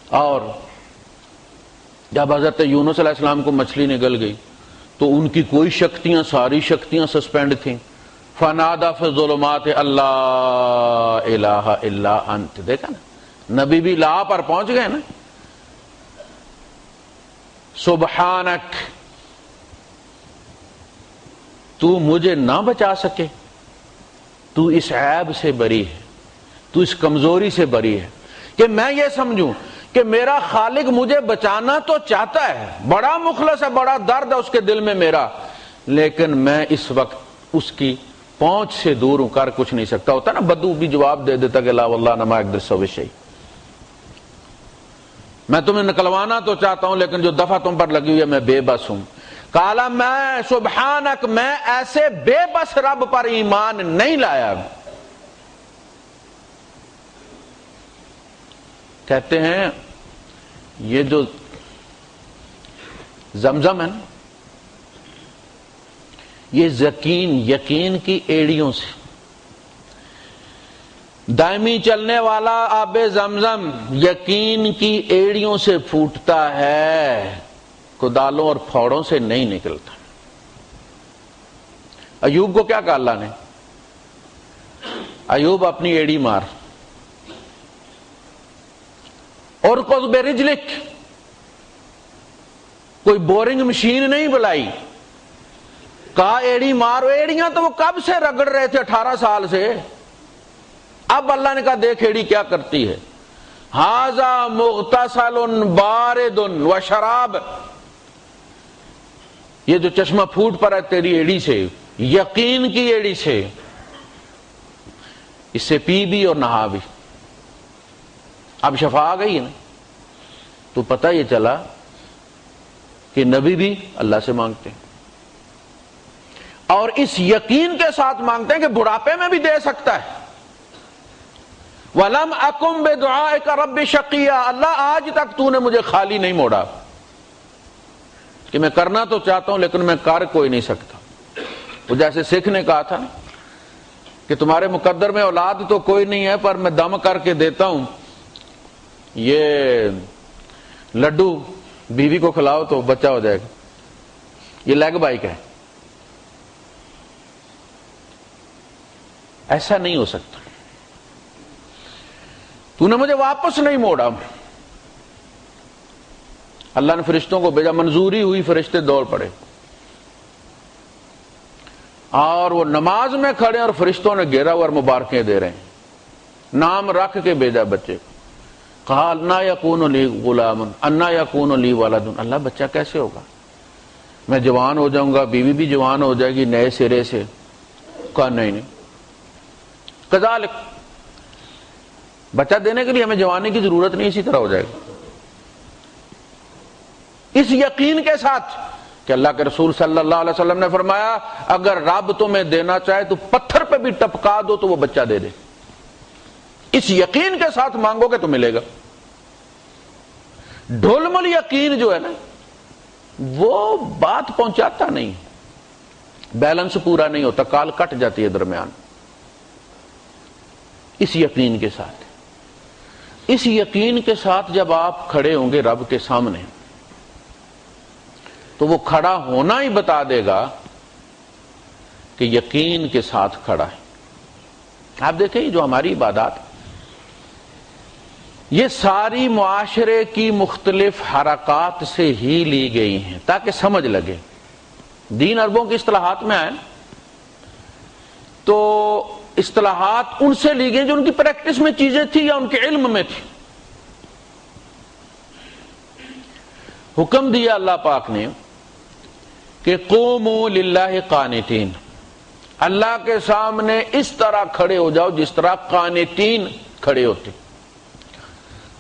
اور جب حضرت یونس علیہ السلام کو مچھلی نگل گئی تو ان کی کوئی شکتیاں، ساری شکتیاں سسپینڈ تھیں۔ فنادى في الظلمات اللہ الہ الا انت، دیکھا نا نبی بھی لا پر پہنچ گئے نا. سبحانک، تو مجھے نہ بچا سکے، تو اس عیب سے بری ہے، تو اس کمزوری سے بری ہے کہ میں یہ سمجھوں کہ میرا خالق مجھے بچانا تو چاہتا ہے، بڑا مخلص ہے، بڑا درد ہے اس کے دل میں میرا، لیکن میں اس وقت اس کی پہنچ سے دور ہوں، کر کچھ نہیں سکتا. ہوتا نا بدو بھی جواب دے دیتا کہ لا واللہ نما اقدر سوى شيء، میں تمہیں نکلوانا تو چاہتا ہوں لیکن جو دفعہ تم پر لگی ہوئی ہے میں بے بس ہوں. کالا میں سبحانک، میں ایسے بے بس رب پر ایمان نہیں لایا. کہتے ہیں یہ جو زمزم ہے نا، یہ یقین کی ایڑیوں سے، دائمی چلنے والا آب زمزم یقین کی ایڑیوں سے پھوٹتا ہے، کدالوں اور پھوڑوں سے نہیں نکلتا. ایوب کو کیا کہا اللہ نے؟ ایوب اپنی ایڑی مار، اور خود برجلک، کوئی بورنگ مشین نہیں بلائی، کہا ایڑی مارو. ایڑیاں تو وہ کب سے رگڑ رہے تھے، 18 سال سے. اب اللہ نے کہا دیکھ ایڑی کیا کرتی ہے. ھذا مغتسل بارد وشراب، یہ جو چشمہ پھوٹ پڑا ہے تیری ایڑی سے، یقین کی ایڑی سے، اس سے پی بھی اور نہا بھی. اب شفا آ گئی ہے نا. تو پتہ یہ چلا کہ نبی بھی اللہ سے مانگتے ہیں، اور اس یقین کے ساتھ مانگتے ہیں کہ بڑھاپے میں بھی دے سکتا ہے. وَلَمْ أَكُمْ بِدُعَائِكَ رَبِّ شَقِيًّا، اللہ آج تک تو نے مجھے خالی نہیں موڑا، کہ میں کرنا تو چاہتا ہوں لیکن میں کر کوئی نہیں سکتا. وہ جیسے سکھ نے کہا تھا کہ تمہارے مقدر میں اولاد تو کوئی نہیں ہے پر میں دم کر کے دیتا ہوں، یہ لڈو بیوی کو کھلاؤ تو بچہ ہو جائے گا. یہ لیگ بائک ہے. ایسا نہیں ہو سکتا. تو نے مجھے واپس نہیں موڑا. اللہ نے فرشتوں کو بھیجا، منظوری ہوئی، فرشتے دوڑ پڑے اور وہ نماز میں کھڑے اور فرشتوں نے گھیرا ہوا اور مبارکیں دے رہے ہیں. نام رکھ کے بھیجا بچے کو. کہا انا یکون لی غلام انا یکون لی ولد، اللہ بچہ کیسے ہوگا، میں جوان ہو جاؤں گا، بیوی بھی جوان ہو جائے گی نئے سرے سے. کہا نہیں. کذالک، بچہ دینے کے لیے ہمیں جوانی کی ضرورت نہیں، اسی طرح ہو جائے گا. اس یقین کے ساتھ کہ اللہ کے رسول صلی اللہ علیہ وسلم نے فرمایا اگر رب تمہیں دینا چاہے تو پتھر پہ بھی ٹپکا دو تو وہ بچہ دے دے. اس یقین کے ساتھ مانگو گے تو ملے گا. ڈھولمل یقین جو ہے نا وہ بات پہنچاتا نہیں، بیلنس پورا نہیں ہوتا، کال کٹ جاتی ہے درمیان. اس یقین کے ساتھ، اس یقین کے ساتھ جب آپ کھڑے ہوں گے رب کے سامنے تو وہ کھڑا ہونا ہی بتا دے گا کہ یقین کے ساتھ کھڑا ہے. آپ دیکھیں جو ہماری عبادات یہ ساری معاشرے کی مختلف حرکات سے ہی لی گئی ہیں تاکہ سمجھ لگے. دین عربوں کی اصطلاحات میں آئے تو اصطلاحات ان سے لی گئی جو ان کی پریکٹس میں چیزیں تھی یا ان کے علم میں تھی. حکم دیا اللہ پاک نے کہ قوموا للہ قانتین، اللہ کے سامنے اس طرح کھڑے ہو جاؤ جس طرح قانتین کھڑے ہوتے.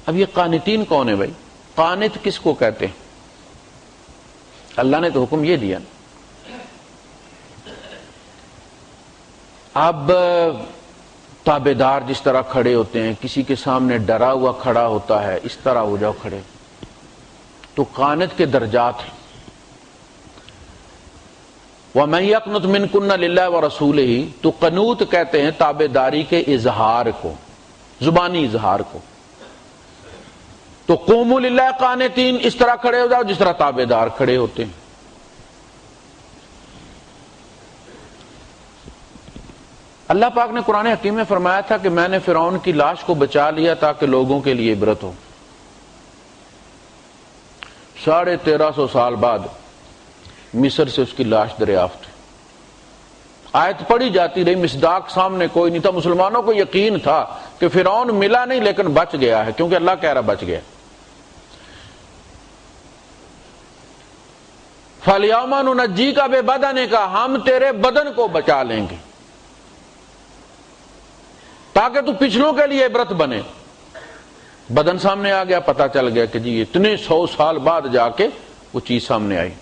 اب یہ قانتین کون ہے بھائی؟ قانت کس کو کہتے ہیں؟ اللہ نے تو حکم یہ دیا. اب تابعدار جس طرح کھڑے ہوتے ہیں، کسی کے سامنے ڈرا ہوا کھڑا ہوتا ہے، اس طرح ہو جاؤ کھڑے. تو قانت کے درجات ہیں. وَمَن يَقْنُتْ مِنكُنَّ لِلَّهِ وَرَسُولِهِ، تو قنوت کہتے ہیں تابعداری کے اظہار کو، زبانی اظہار کو. تو قوموا للہ قانتین، اس طرح کھڑے ہو جاؤ جس طرح تابعدار کھڑے ہوتے ہیں. اللہ پاک نے قرآن حکیم میں فرمایا تھا کہ میں نے فرعون کی لاش کو بچا لیا تاکہ لوگوں کے لیے عبرت ہو۔ 1350 سال بعد مصر سے اس کی لاش دریافت ہوئی۔ آیت پڑھی جاتی رہی، مصداق سامنے کوئی نہیں تھا، مسلمانوں کو یقین تھا کہ فرعون ملا نہیں لیکن بچ گیا ہے، کیونکہ اللہ کہہ رہا بچ گیا۔ فَالْيَوْمَ نُنَجِّيكَ بِبَدَنِكَ، ہم تیرے بدن کو بچا لیں گے تاکہ تو پچھلوں کے لیے عبرت بنے۔ بدن سامنے آ گیا، پتہ چل گیا کہ جی اتنے 100 سال بعد جا کے وہ چیز سامنے آئی۔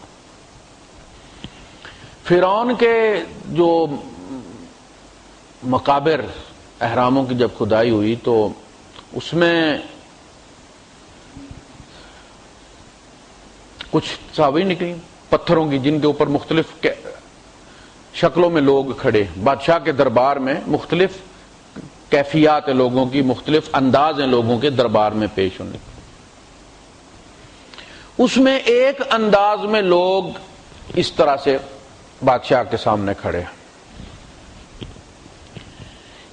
فرعون کے جو مقابر اہراموں کی جب کھدائی ہوئی تو اس میں کچھ تصاویر نکلی پتھروں کی، جن کے اوپر مختلف شکلوں میں لوگ کھڑے، بادشاہ کے دربار میں مختلف کیفیات لوگوں کی، مختلف انداز ہیں لوگوں کے دربار میں پیش ہونے کی۔ اس میں ایک انداز میں لوگ اس طرح سے بادشاہ کے سامنے کھڑے ہیں۔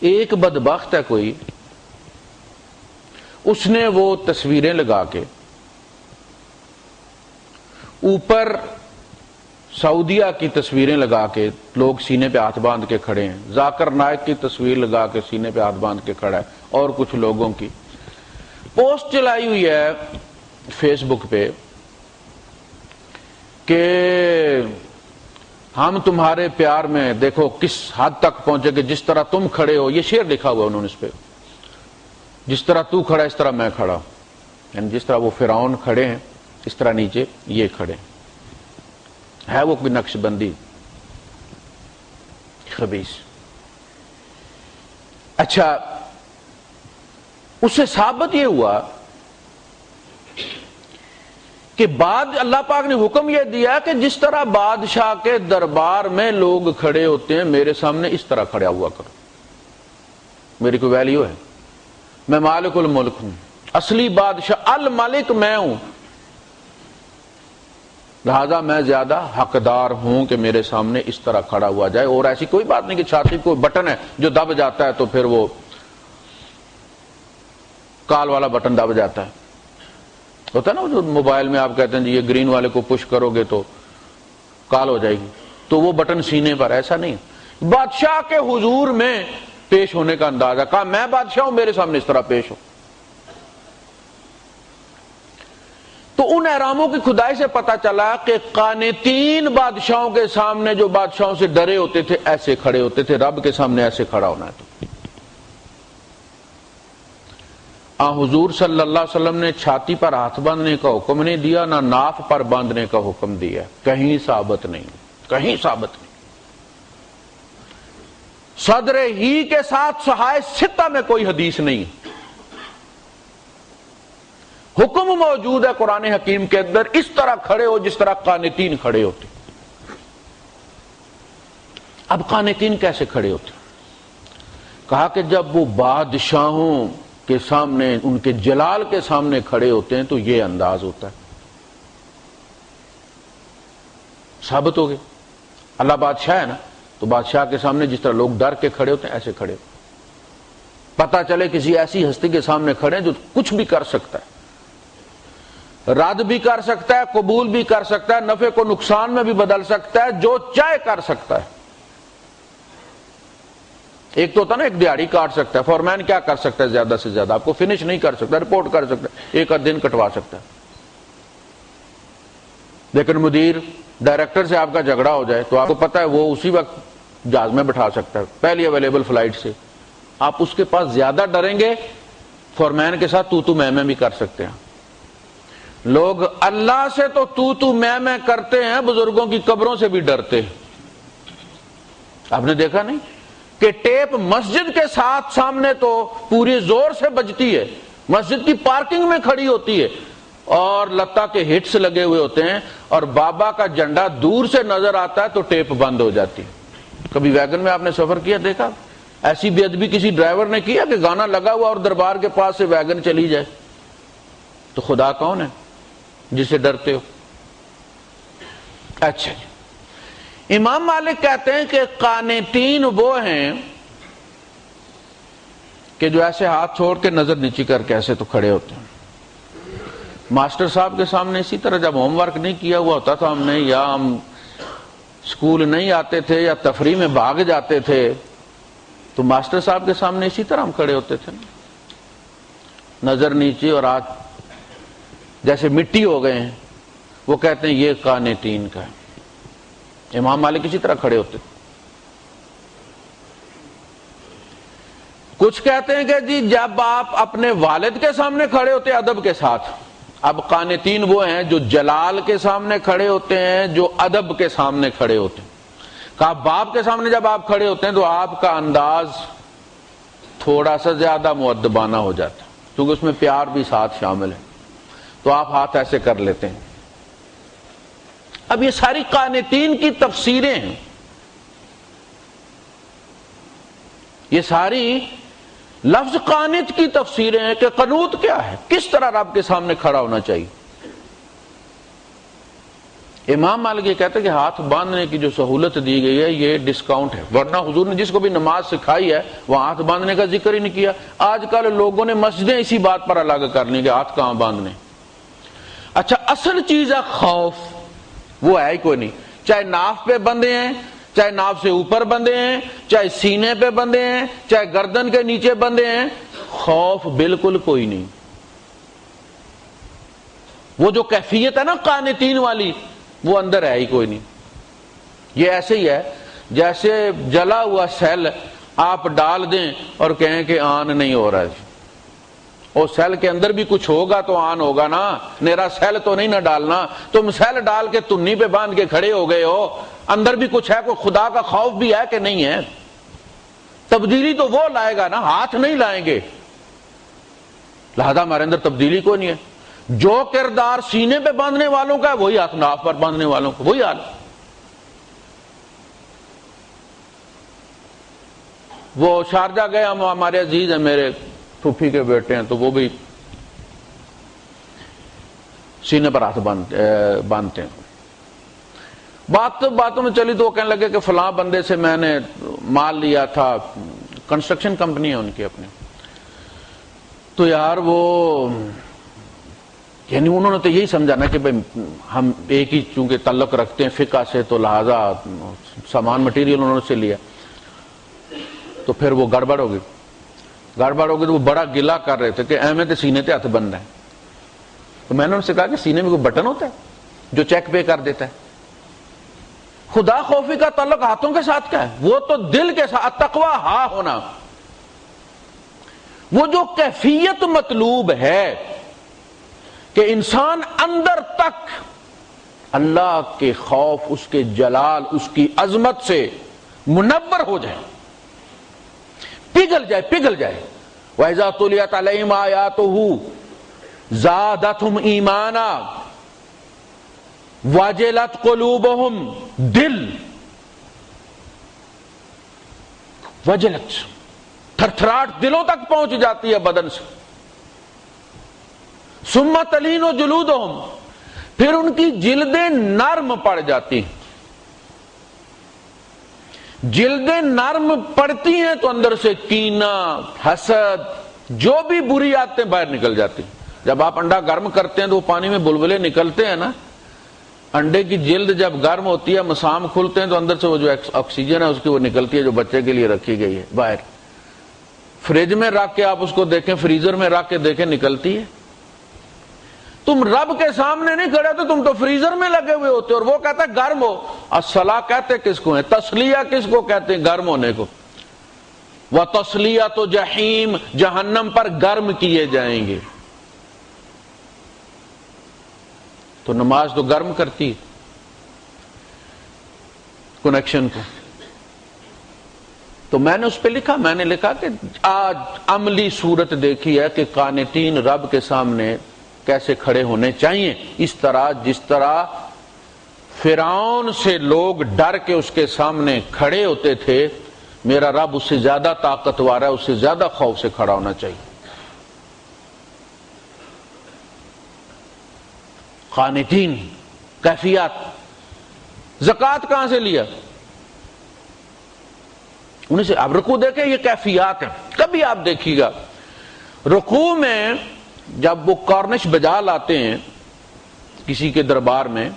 ایک بدبخت ہے کوئی، اس نے وہ تصویریں لگا کے اوپر سعودیہ کی تصویریں لگا کے لوگ سینے پہ ہاتھ باندھ کے کھڑے ہیں، ذاکر نائک کی تصویر لگا کے سینے پہ ہاتھ باندھ کے کھڑا ہے، اور کچھ لوگوں کی پوسٹ چلائی ہوئی ہے فیس بک پہ کہ ہم تمہارے پیار میں دیکھو کس حد تک پہنچے کہ جس طرح تم کھڑے ہو، یہ شعر لکھا ہوا انہوں نے اس پہ، جس طرح تو کھڑا اس طرح میں کھڑا ہوں، یعنی جس طرح وہ فرعون کھڑے ہیں اس طرح نیچے یہ کھڑے ہیں۔ ہے وہ کوئی نقش بندی خبیث۔ اچھا، اس سے ثابت یہ ہوا کہ بعد اللہ پاک نے حکم یہ دیا کہ جس طرح بادشاہ کے دربار میں لوگ کھڑے ہوتے ہیں میرے سامنے اس طرح کھڑا ہوا کرو، میری کوئی ویلیو ہے، میں مالک الملک ہوں، اصلی بادشاہ الملک میں ہوں، لہذا میں زیادہ حقدار ہوں کہ میرے سامنے اس طرح کھڑا ہوا جائے۔ اور ایسی کوئی بات نہیں کہ چھاتی کو بٹن ہے جو دب جاتا ہے تو پھر وہ کال والا بٹن دب جاتا ہے، ہوتا ہے نا جو موبائل میں آپ کہتے ہیں جی یہ گرین والے کو پش کرو گے تو کال ہو جائے گی، تو وہ بٹن سینے پر، ایسا نہیں۔ بادشاہ کے حضور میں پیش ہونے کا اندازہ، کہا میں بادشاہ ہوں میرے سامنے اس طرح پیش ہو۔ تو ان اہراموں کی کھدائی سے پتا چلا کہ قانتین بادشاہوں کے سامنے جو بادشاہوں سے ڈرے ہوتے تھے ایسے کھڑے ہوتے تھے، رب کے سامنے ایسے کھڑا ہونا ہے۔ تو حضور صلی اللہ علیہ وسلم نے چھاتی پر ہاتھ باندھنے کا حکم نہیں دیا، نہ ناف پر باندھنے کا حکم دیا، کہیں ثابت نہیں، کہیں ثابت نہیں۔ صدر ہی کے ساتھ صحائے ستہ میں کوئی حدیث نہیں، حکم موجود ہے قرآن حکیم کے اندر اس طرح کھڑے ہو جس طرح قانتین کھڑے ہوتے۔ اب قانتین کیسے کھڑے ہوتے؟ کہا کہ جب وہ بادشاہوں کے سامنے، ان کے جلال کے سامنے کھڑے ہوتے ہیں تو یہ انداز ہوتا ہے۔ ثابت ہو گئے اللہ بادشاہ ہے نا، تو بادشاہ کے سامنے جس طرح لوگ ڈر کے کھڑے ہوتے ہیں ایسے کھڑے ہوتے۔ پتہ چلے کسی ایسی ہستی کے سامنے کھڑے ہیں جو کچھ بھی کر سکتا ہے، رد بھی کر سکتا ہے، قبول بھی کر سکتا ہے، نفع کو نقصان میں بھی بدل سکتا ہے، جو چاہے کر سکتا ہے۔ ایک تو ہوتا ہے نا ایک دیہڑی کاٹ سکتا ہے، فورمین کیا کر سکتا ہے زیادہ سے زیادہ، آپ کو فنش نہیں کر سکتا، رپورٹ کر سکتا ہے، ایک دن کٹوا سکتا ہے۔ لیکن مدیر ڈائریکٹر سے آپ کا جھگڑا ہو جائے تو آپ کو پتا ہے وہ اسی وقت جہاز میں بٹھا سکتا ہے، پہلی اویلیبل فلائٹ سے۔ آپ اس کے پاس زیادہ ڈریں گے، فورمین کے ساتھ تو میں بھی کر سکتے ہیں۔ لوگ اللہ سے تو میں کرتے ہیں، بزرگوں کی قبروں سے بھی ڈرتے ہیں۔ آپ نے دیکھا نہیں کہ ٹیپ مسجد کے ساتھ سامنے تو پوری زور سے بجتی ہے، مسجد کی پارکنگ میں کھڑی ہوتی ہے اور لتا کے ہٹس لگے ہوئے ہوتے ہیں، اور بابا کا جھنڈا دور سے نظر آتا ہے تو ٹیپ بند ہو جاتی ہے۔ کبھی ویگن میں آپ نے سفر کیا، دیکھا ایسی بے ادبی کسی ڈرائیور نے کیا کہ گانا لگا ہوا اور دربار کے پاس سے ویگن چلی جائے؟ تو خدا کون ہے جسے ڈرتے ہو؟ اچھا، امام مالک کہتے ہیں کہ قانتین وہ ہیں کہ جو ایسے ہاتھ چھوڑ کے نظر نیچی کر کے ایسے تو کھڑے ہوتے ہیں. ماسٹر صاحب کے سامنے اسی طرح جب ہوم ورک نہیں کیا ہوا ہوتا تھا ہم نے، یا ہم اسکول نہیں آتے تھے یا تفریح میں بھاگ جاتے تھے، تو ماسٹر صاحب کے سامنے اسی طرح ہم کھڑے ہوتے تھے، نظر نیچے اور ہاتھ جیسے مٹی ہو گئے ہیں. وہ کہتے ہیں یہ قانتین کا ہے. امام مالک اسی طرح کھڑے ہوتے تھے. کچھ کہتے ہیں کہ جی جب آپ اپنے والد کے سامنے کھڑے ہوتے ادب کے ساتھ. اب قانتین وہ ہیں جو جلال کے سامنے کھڑے ہوتے ہیں، جو ادب کے سامنے کھڑے ہوتے ہیں. کہا باپ کے سامنے جب آپ کھڑے ہوتے ہیں تو آپ کا انداز تھوڑا سا زیادہ مؤدبانہ ہو جاتا ہے، کیونکہ اس میں پیار بھی ساتھ شامل ہے، تو آپ ہاتھ ایسے کر لیتے ہیں. اب یہ ساری قانتین کی تفسیریں ہیں، یہ ساری لفظ قانت کی تفسیریں ہیں کہ قنوت کیا ہے، کس طرح رب کے سامنے کھڑا ہونا چاہیے. امام مالک یہ کہتے ہیں کہ ہاتھ باندھنے کی جو سہولت دی گئی ہے یہ ڈسکاؤنٹ ہے، ورنہ حضور نے جس کو بھی نماز سکھائی ہے وہ ہاتھ باندھنے کا ذکر ہی نہیں کیا. آج کل لوگوں نے مسجدیں اسی بات پر الگ کر لی کہ ہاتھ کہاں باندھنے. اچھا اصل چیز ہے خوف، وہ ہے ہی کوئی نہیں. چاہے ناف پہ بندھے ہیں، چاہے ناف سے اوپر بندھے ہیں، چاہے سینے پہ بندھے ہیں، چاہے گردن کے نیچے بندھے ہیں، خوف بالکل کوئی نہیں. وہ جو کیفیت ہے نا قانتین والی، وہ اندر ہے ہی کوئی نہیں. یہ ایسے ہی ہے جیسے جلا ہوا سیل آپ ڈال دیں اور کہیں کہ آن نہیں ہو رہا ہے. اور سیل کے اندر بھی کچھ ہوگا تو آن ہوگا نا، میرا سیل تو نہیں نہ ڈالنا. تم سیل ڈال کے تنی پہ باندھ کے کھڑے ہو گئے ہو، اندر بھی کچھ ہے، کوئی خدا کا خوف بھی ہے کہ نہیں ہے. تبدیلی تو وہ لائے گا نا، ہاتھ نہیں لائیں گے. لہذا ہمارے اندر تبدیلی کوئی نہیں ہے. جو کردار سینے پہ باندھنے والوں کا ہے وہی ہاتھ ناف پر باندھنے والوں کا، وہی حال. وہ شارجہ گئے، ہم ہمارے عزیز ہیں، میرے پھوپھی کے بیٹے ہیں، تو وہ بھی سینے پر ہاتھ باندھتے ہیں. باتوں میں چلی تو وہ کہنے لگے کہ فلاں بندے سے میں نے مال لیا تھا، کنسٹرکشن کمپنی ہے ان کی اپنی، تو یار وہ یعنی انہوں نے تو یہی سمجھا نا کہ بھئی ہم ایک ہی چونکہ تعلق رکھتے ہیں فقہ سے، تو لہذا سامان مٹیریل انہوں نے سے لیا. تو پھر وہ گڑبڑ ہو گئی تو وہ بڑا گلا کر رہے تھے کہ احمد سینے تے ہاتھ بننا ہے. تو میں نے ان سے کہا کہ سینے میں کوئی بٹن ہوتا ہے جو چیک پے کر دیتا ہے؟ خدا خوفی کا تعلق ہاتھوں کے ساتھ کیا ہے؟ وہ تو دل کے ساتھ تقوی ہاں ہونا. وہ جو کیفیت مطلوب ہے کہ انسان اندر تک اللہ کے خوف، اس کے جلال، اس کی عظمت سے منور ہو جائے، پگھل جائے. وَإِذَا تُلِيَتْ عَلَيْهِمْ آيَاتُهُ زَادَتْهُمْ إِيمَانًا وَجِلَتْ قُلُوبُهُمْ، دل وجلت، تھرتھراہٹ دلوں تک پہنچ جاتی ہے بدن سے. ثُمَّ تَلِينُ جُلُودُهُمْ، پھر ان کی جلدیں نرم پڑ جاتی ہیں. جلدیں نرم پڑتی ہیں تو اندر سے کینہ، حسد، جو بھی بری عادتیں باہر نکل جاتی. جب آپ انڈا گرم کرتے ہیں تو وہ پانی میں بلبلے نکلتے ہیں نا. انڈے کی جلد جب گرم ہوتی ہے، مسام کھلتے ہیں تو اندر سے وہ جو آکسیجن ہے اس کی وہ نکلتی ہے جو بچے کے لیے رکھی گئی ہے باہر. فریج میں رکھ کے آپ اس کو دیکھیں، فریزر میں رکھ کے دیکھیں، نکلتی ہے. تم رب کے سامنے نہیں کھڑے تو تم تو فریزر میں لگے ہوئے ہوتے، اور وہ کہتا ہے گرم ہو. الصلاح کہتے کس کو ہے؟ تسلیہ کس کو کہتے ہیں؟ گرم ہونے کو. وَتَصْلِيَةُ جَحِيمٍ، جہنم پر گرم کیے جائیں گے. تو نماز تو گرم کرتی کنیکشن کو. تو میں نے اس پہ لکھا، میں نے لکھا کہ آج عملی صورت دیکھی ہے کہ قانتین رب کے سامنے کیسے کھڑے ہونے چاہیے. اس طرح جس طرح فرعون سے لوگ ڈر کے اس کے سامنے کھڑے ہوتے تھے، میرا رب اس سے زیادہ طاقتور ہے، اس سے زیادہ خوف سے کھڑا ہونا چاہیے. قانتین کیفیات. زکوٰۃ کہاں سے لیا؟ انہیں سے اب رکوع دیکھیں، یہ کیفیات ہیں. کبھی آپ دیکھیے گا رکوع میں جب وہ کارنش بجا لاتے ہیں کسی کے دربار میں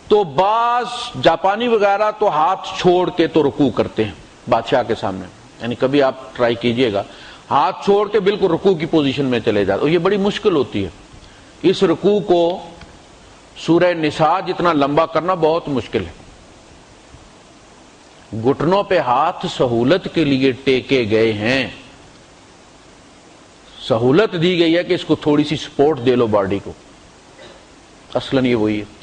تو بعض جاپانی وغیرہ تو ہاتھ چھوڑ کے تو رکوع کرتے ہیں بادشاہ کے سامنے، یعنی کبھی آپ ٹرائی کیجئے گا، ہاتھ چھوڑ کے بالکل رکوع کی پوزیشن میں چلے جاتے، اور یہ بڑی مشکل ہوتی ہے، اس رکوع کو سورہ نساء جتنا لمبا کرنا بہت مشکل ہے۔ گھٹنوں پہ ہاتھ سہولت کے لیے ٹیکے گئے ہیں، سہولت دی گئی ہے کہ اس کو تھوڑی سی سپورٹ دے لو باڈی کو، اصلاً یہ وہی ہے۔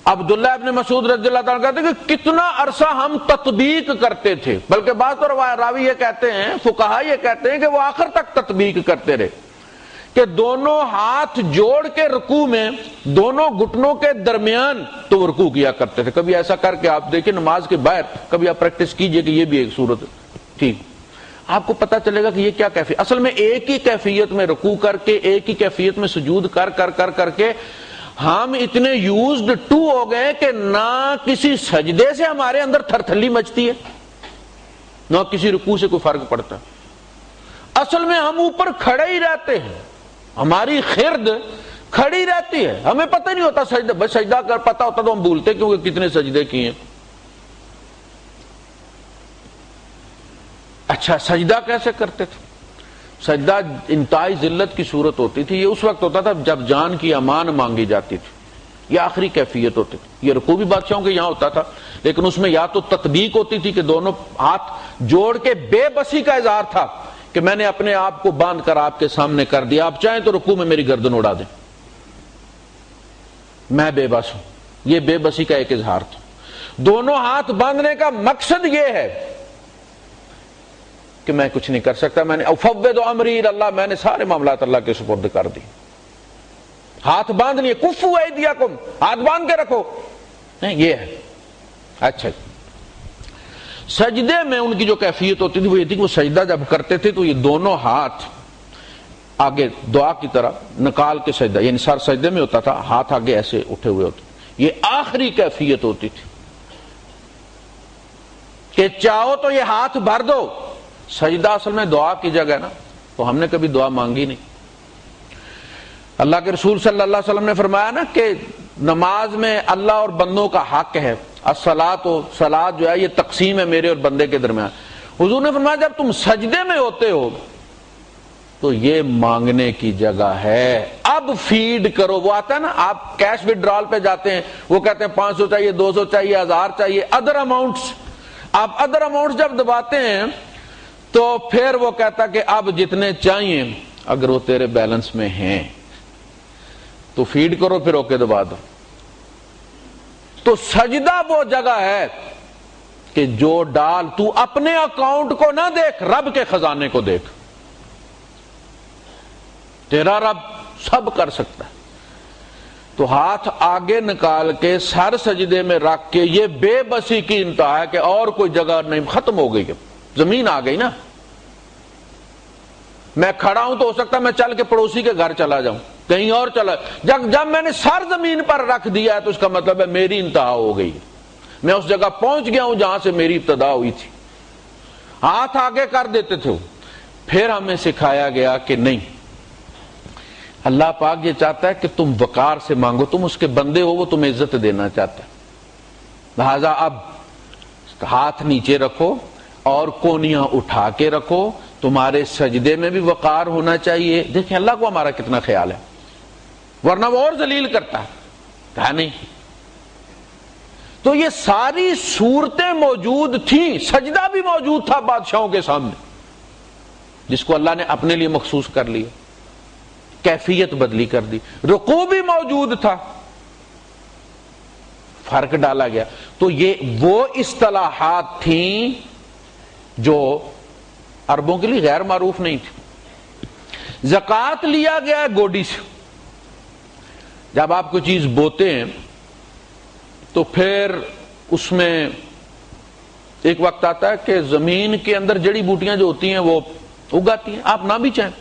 عبداللہ ابن مسعود رضی اللہ تعالیٰ کہتے ہیں کہ کتنا عرصہ ہم تطبیق کرتے تھے، بلکہ بعض تو راوی یہ کہتے ہیں، فقہا یہ کہتے ہیں کہ وہ آخر تک تطبیق کرتے رہے کہ دونوں ہاتھ جوڑ کے رکوع میں دونوں گھٹنوں کے درمیان تو رکوع کیا کرتے تھے۔ کبھی ایسا کر کے آپ دیکھیں نماز کے باہر، کبھی آپ پریکٹس کیجئے کہ یہ بھی ایک صورت ٹھیک، آپ کو پتہ چلے گا کہ یہ کیا کیفیت، اصل میں ایک ہی کیفیت میں رکوع کر کے ایک ہی کیفیت میں سجود کر کے ہم اتنے یوزڈ ٹو ہو گئے کہ نہ کسی سجدے سے ہمارے اندر تھرتھلی مچتی ہے نہ کسی رکوع سے کوئی فرق پڑتا۔ اصل میں ہم اوپر کھڑے ہی رہتے ہیں، ہماری خرد کھڑی رہتی ہے، ہمیں پتہ نہیں ہوتا سجدہ، بس سجدہ کر پتہ ہوتا تو ہم بھولتے کیونکہ کتنے سجدے کیے ہیں۔ اچھا سجدہ کیسے کرتے تھے؟ سجدہ انتہائی ذلت کی صورت ہوتی تھی، یہ اس وقت ہوتا تھا جب جان کی امان مانگی جاتی تھی، یہ آخری کیفیت ہوتی تھی۔ یہ رکوع بھی بادشاہوں کے یہاں ہوتا تھا، لیکن اس میں یا تو تطبیق ہوتی تھی کہ دونوں ہاتھ جوڑ کے بے بسی کا اظہار تھا کہ میں نے اپنے آپ کو باندھ کر آپ کے سامنے کر دیا، آپ چاہیں تو رکوع میں میری گردن اڑا دیں، میں بے بس ہوں، یہ بے بسی کا ایک اظہار تھا۔ دونوں ہاتھ باندھنے کا مقصد یہ ہے کہ میں کچھ نہیں کر سکتا، میں نے افوض امری اللہ، میں نے سارے معاملات اللہ کے سپرد کر دی۔ ہاتھ باندھ لیے، کفو ایدیکم، ہاتھ باندھ کے رکھو، یہ ہے۔ اچھا سجدے میں ان کی جو کیفیت ہوتی تھی وہ یہ تھی کہ وہ سجدہ جب کرتے تھے تو یہ دونوں ہاتھ آگے دعا کی طرح نکال کے سجدہ، یعنی سر سجدے میں ہوتا تھا، ہاتھ آگے ایسے اٹھے ہوئے ہوتے، یہ آخری کیفیت ہوتی تھی کہ چاہو تو یہ ہاتھ بھر دو۔ سجدہ اصل میں دعا کی جگہ ہے نا، تو ہم نے کبھی دعا مانگی نہیں۔ اللہ کے رسول صلی اللہ علیہ وسلم نے فرمایا نا کہ نماز میں اللہ اور بندوں کا حق ہے، الصلاۃ و صلاۃ جو ہے یہ تقسیم ہے میرے اور بندے کے درمیان۔ حضور نے فرمایا جب تم سجدے میں ہوتے ہو تو یہ مانگنے کی جگہ ہے، اب فیڈ کرو۔ وہ آتا ہے نا، آپ کیش وڈرال پہ جاتے ہیں، وہ کہتے ہیں 500 چاہیے، 200 چاہیے، 1000 چاہیے، ادر اماؤنٹس، آپ ادر اماؤنٹس جب دباتے ہیں تو پھر وہ کہتا کہ اب جتنے چاہیے اگر وہ تیرے بیلنس میں ہیں تو فیڈ کرو، پھر اوکے دبا دو۔ تو سجدہ وہ جگہ ہے کہ جو ڈال، تو اپنے اکاؤنٹ کو نہ دیکھ، رب کے خزانے کو دیکھ، تیرا رب سب کر سکتا ہے۔ تو ہاتھ آگے نکال کے سر سجدے میں رکھ کے، یہ بے بسی کی انتہا ہے کہ اور کوئی جگہ نہیں، ختم ہو گئی، زمین آ گئی نا۔ میں کھڑا ہوں تو ہو سکتا ہے میں چل کے پڑوسی کے گھر چلا جاؤں، کہیں اور چلا، جب میں نے سر زمین پر رکھ دیا ہے تو اس کا مطلب ہے میری انتہا ہو گئی، میں اس جگہ پہنچ گیا ہوں جہاں سے میری ابتدا ہوئی تھی۔ ہاتھ آگے کر دیتے تھے، پھر ہمیں سکھایا گیا کہ نہیں، اللہ پاک یہ چاہتا ہے کہ تم وقار سے مانگو، تم اس کے بندے ہو، وہ تمہیں عزت دینا چاہتا ہے، لہذا اب ہاتھ نیچے رکھو اور کونیاں اٹھا کے رکھو، تمہارے سجدے میں بھی وقار ہونا چاہیے۔ دیکھیں اللہ کو ہمارا کتنا خیال ہے، ورنہ وہ اور ذلیل کرتا ہے، کہا نہیں۔ تو یہ ساری صورتیں موجود تھیں، سجدہ بھی موجود تھا بادشاہوں کے سامنے، جس کو اللہ نے اپنے لیے مخصوص کر لیا، کیفیت بدلی کر دی۔ رکوع بھی موجود تھا، فرق ڈالا گیا۔ تو یہ وہ اصطلاحات تھیں جو عربوں کے لیے غیر معروف نہیں تھی۔ زکوٰۃ لیا گیا ہے گوڈی سے، جب آپ کوئی چیز بوتے ہیں تو پھر اس میں ایک وقت آتا ہے کہ زمین کے اندر جڑی بوٹیاں جو ہوتی ہیں وہ اگاتی ہیں، آپ نہ بھی چاہیں،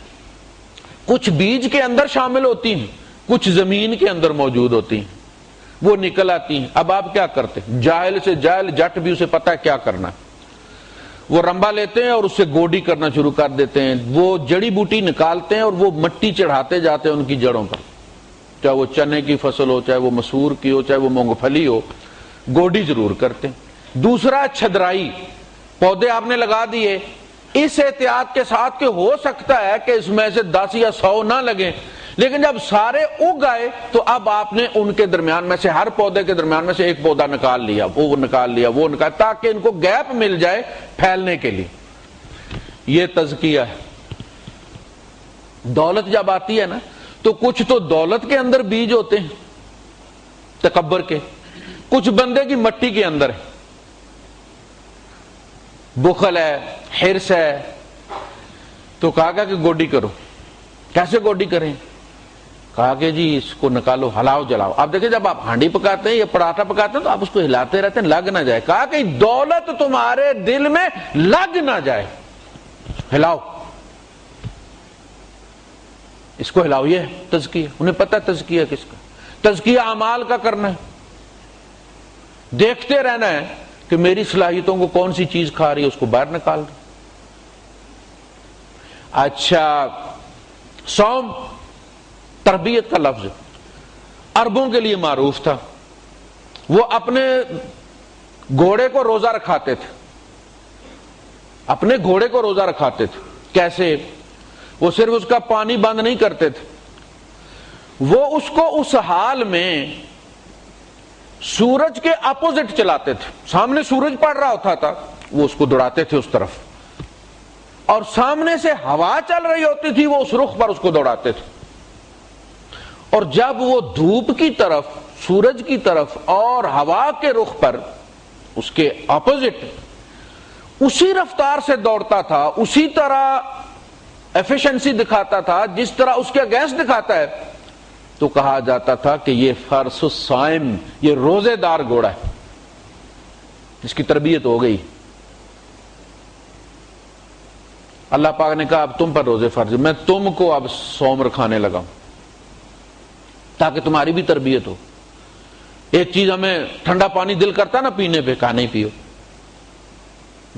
کچھ بیج کے اندر شامل ہوتی ہیں، کچھ زمین کے اندر موجود ہوتی ہیں، وہ نکل آتی ہیں۔ اب آپ کیا کرتے ہیں؟ جاہل سے جاہل جٹ بھی اسے پتا ہے کیا کرنا ہے، وہ رمبا لیتے ہیں اور اس سے گوڈی کرنا شروع کر دیتے ہیں، وہ جڑی بوٹی نکالتے ہیں اور وہ مٹی چڑھاتے جاتے ہیں ان کی جڑوں پر، چاہے وہ چنے کی فصل ہو، چاہے وہ مسور کی ہو، چاہے وہ مونگ پھلی ہو، گوڈی ضرور کرتے ہیں۔ دوسرا چھدرائی، پودے آپ نے لگا دیے اس احتیاط کے ساتھ کہ ہو سکتا ہے کہ اس میں سے 10 یا 100 نہ لگیں، لیکن جب سارے اگ آئے تو اب آپ نے ان کے درمیان میں سے، ہر پودے کے درمیان میں سے ایک پودا نکال لیا، وہ نکال لیا، وہ نکال، تاکہ ان کو گیپ مل جائے پھیلنے کے لیے۔ یہ تزکیہ ہے۔ دولت جب آتی ہے نا تو کچھ تو دولت کے اندر بیج ہوتے ہیں تکبر کے، کچھ بندے کی مٹی کے اندر ہے، بخل ہے، حرص ہے۔ تو کہا کہ گوڈی کرو۔ کیسے گوڈی کریں؟ کہا کہ جی اس کو نکالو، ہلاؤ جلاؤ۔ آپ دیکھیں جب آپ ہانڈی پکاتے ہیں یا پراٹھا پکاتے ہیں تو آپ اس کو ہلاتے رہتے ہیں، لگ نہ جائے۔ کہا کہ دولت تمہارے دل میں لگ نہ جائے، ہلاؤ، اس کو ہلاؤ۔ یہ تزکیہ، انہیں پتہ ہے تزکیہ کس کا، تزکیہ اعمال کا کرنا ہے، دیکھتے رہنا ہے کہ میری صلاحیتوں کو کون سی چیز کھا رہی ہے، اس کو باہر نکال دیں۔ اچھا، صوم تربیت کا لفظ عربوں کے لیے معروف تھا، وہ اپنے گھوڑے کو روزہ رکھاتے تھے، اپنے گھوڑے کو روزہ رکھاتے تھے۔ کیسے؟ وہ صرف اس کا پانی بند نہیں کرتے تھے، وہ اس کو اس حال میں سورج کے اپوزٹ چلاتے تھے۔ سامنے سورج پڑ رہا ہوتا تھا، وہ اس کو دوڑاتے تھے اس طرف، اور سامنے سے ہوا چل رہی ہوتی تھی، وہ اس رخ پر اس کو دوڑاتے تھے۔ اور جب وہ دھوپ کی طرف، سورج کی طرف اور ہوا کے رخ پر اس کے اپوزٹ اسی رفتار سے دوڑتا تھا، اسی طرح ایفیشنسی دکھاتا تھا جس طرح اس کے اگینسٹ دکھاتا ہے، تو کہا جاتا تھا کہ یہ فرس الصائم، یہ روزے دار گھوڑا ہے، جس کی تربیت ہو گئی۔ اللہ پاک نے کہا اب تم پر روزے فرض، میں تم کو اب صوم رکھانے لگا ہوں تاکہ تمہاری بھی تربیت ہو۔ ایک چیز ہمیں ٹھنڈا پانی دل کرتا نا پینے پہ، کہا نہیں پیو،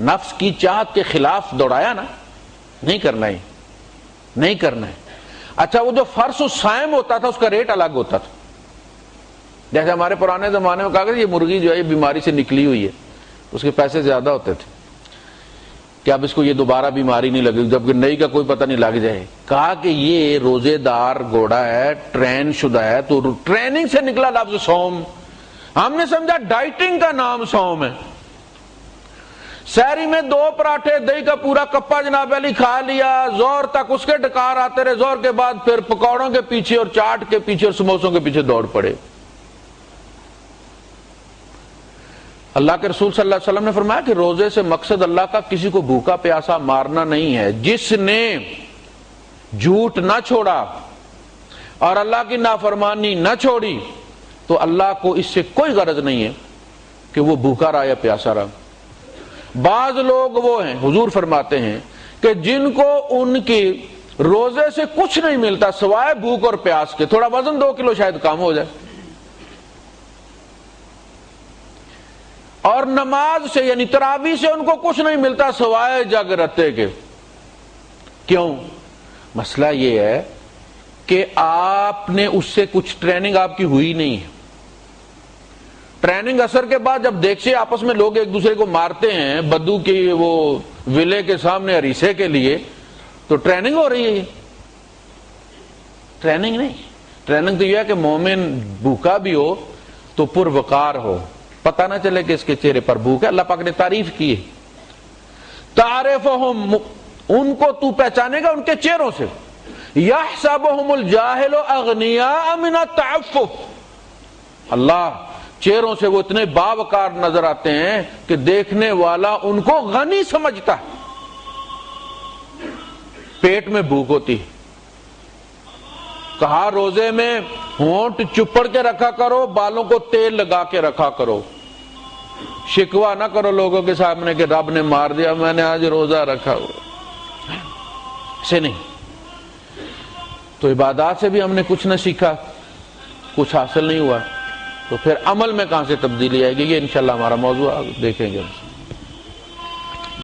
نفس کی چاہت کے خلاف دوڑایا نا، نہیں کرنا ہے، نہیں کرنا ہے۔ اچھا، وہ جو فرس الصائم ہوتا تھا اس کا ریٹ الگ ہوتا تھا، جیسے ہمارے پرانے زمانے میں کہا کہ یہ مرغی جو ہے یہ بیماری سے نکلی ہوئی ہے، اس کے پیسے زیادہ ہوتے تھے کہ اب اس کو یہ دوبارہ بیماری نہیں لگے، جبکہ نئی کا کوئی پتہ نہیں لگ جائے۔ کہا کہ یہ روزے دار گھوڑا ہے، ٹرین شدہ ہے، تو ٹریننگ سے نکلا لفظ صوم۔ ہم نے سمجھا ڈائٹنگ کا نام صوم ہے۔ سحری میں 2 پراٹھے، دہی کا پورا کپا جناب علی کھا لیا، زور تک اس کے ڈکار آتے رہے، زور کے بعد پھر پکوڑوں کے پیچھے اور چاٹ کے پیچھے اور سموسوں کے پیچھے دوڑ پڑے۔ اللہ کے رسول صلی اللہ علیہ وسلم نے فرمایا کہ روزے سے مقصد اللہ کا کسی کو بھوکا پیاسا مارنا نہیں ہے۔ جس نے جھوٹ نہ چھوڑا اور اللہ کی نافرمانی نہ چھوڑی تو اللہ کو اس سے کوئی غرض نہیں ہے کہ وہ بھوکا رہا یا پیاسا رہا۔ بعض لوگ وہ ہیں، حضور فرماتے ہیں کہ جن کو ان کی روزے سے کچھ نہیں ملتا سوائے بھوک اور پیاس کے، تھوڑا وزن 2 کلو شاید کم ہو جائے، اور نماز سے یعنی تراویح سے ان کو کچھ نہیں ملتا سوائے جگ رتے کے۔ کیوں؟ مسئلہ یہ ہے کہ آپ نے اس سے کچھ ٹریننگ آپ کی ہوئی نہیں ہے۔ ٹریننگ اثر کے بعد جب دیکھتے آپس میں لوگ ایک دوسرے کو مارتے ہیں بدو کی وہ ولے کے سامنے ہریسے کے لیے، تو ٹریننگ ہو رہی ہے، یہ ٹریننگ نہیں۔ ٹریننگ تو یہ ہے کہ مومن بھوکا بھی ہو تو پروقار ہو، پتہ نہ چلے کہ اس کے چہرے پر بھوک ہے۔ اللہ پاک نے تعریف کی ہے، تعرفہم، ان کو تو پہچانے گا ان کے چہروں سے، یحسبہم الجاہل اغنیاء من التعفف، اللہ چہروں سے وہ اتنے باوقار نظر آتے ہیں کہ دیکھنے والا ان کو غنی سمجھتا ہے۔ پیٹ میں بھوک ہوتی، کہا روزے میں ہونٹ چپڑ کے رکھا کرو، بالوں کو تیل لگا کے رکھا کرو، شکوہ نہ کرو لوگوں کے سامنے کہ رب نے مار دیا میں نے آج روزہ رکھا ہوا، ایسے نہیں۔ تو عبادات سے بھی ہم نے کچھ نہ سیکھا، کچھ حاصل نہیں ہوا، تو پھر عمل میں کہاں سے تبدیلی آئے گی؟ یہ انشاءاللہ ہمارا موضوع دیکھیں گے۔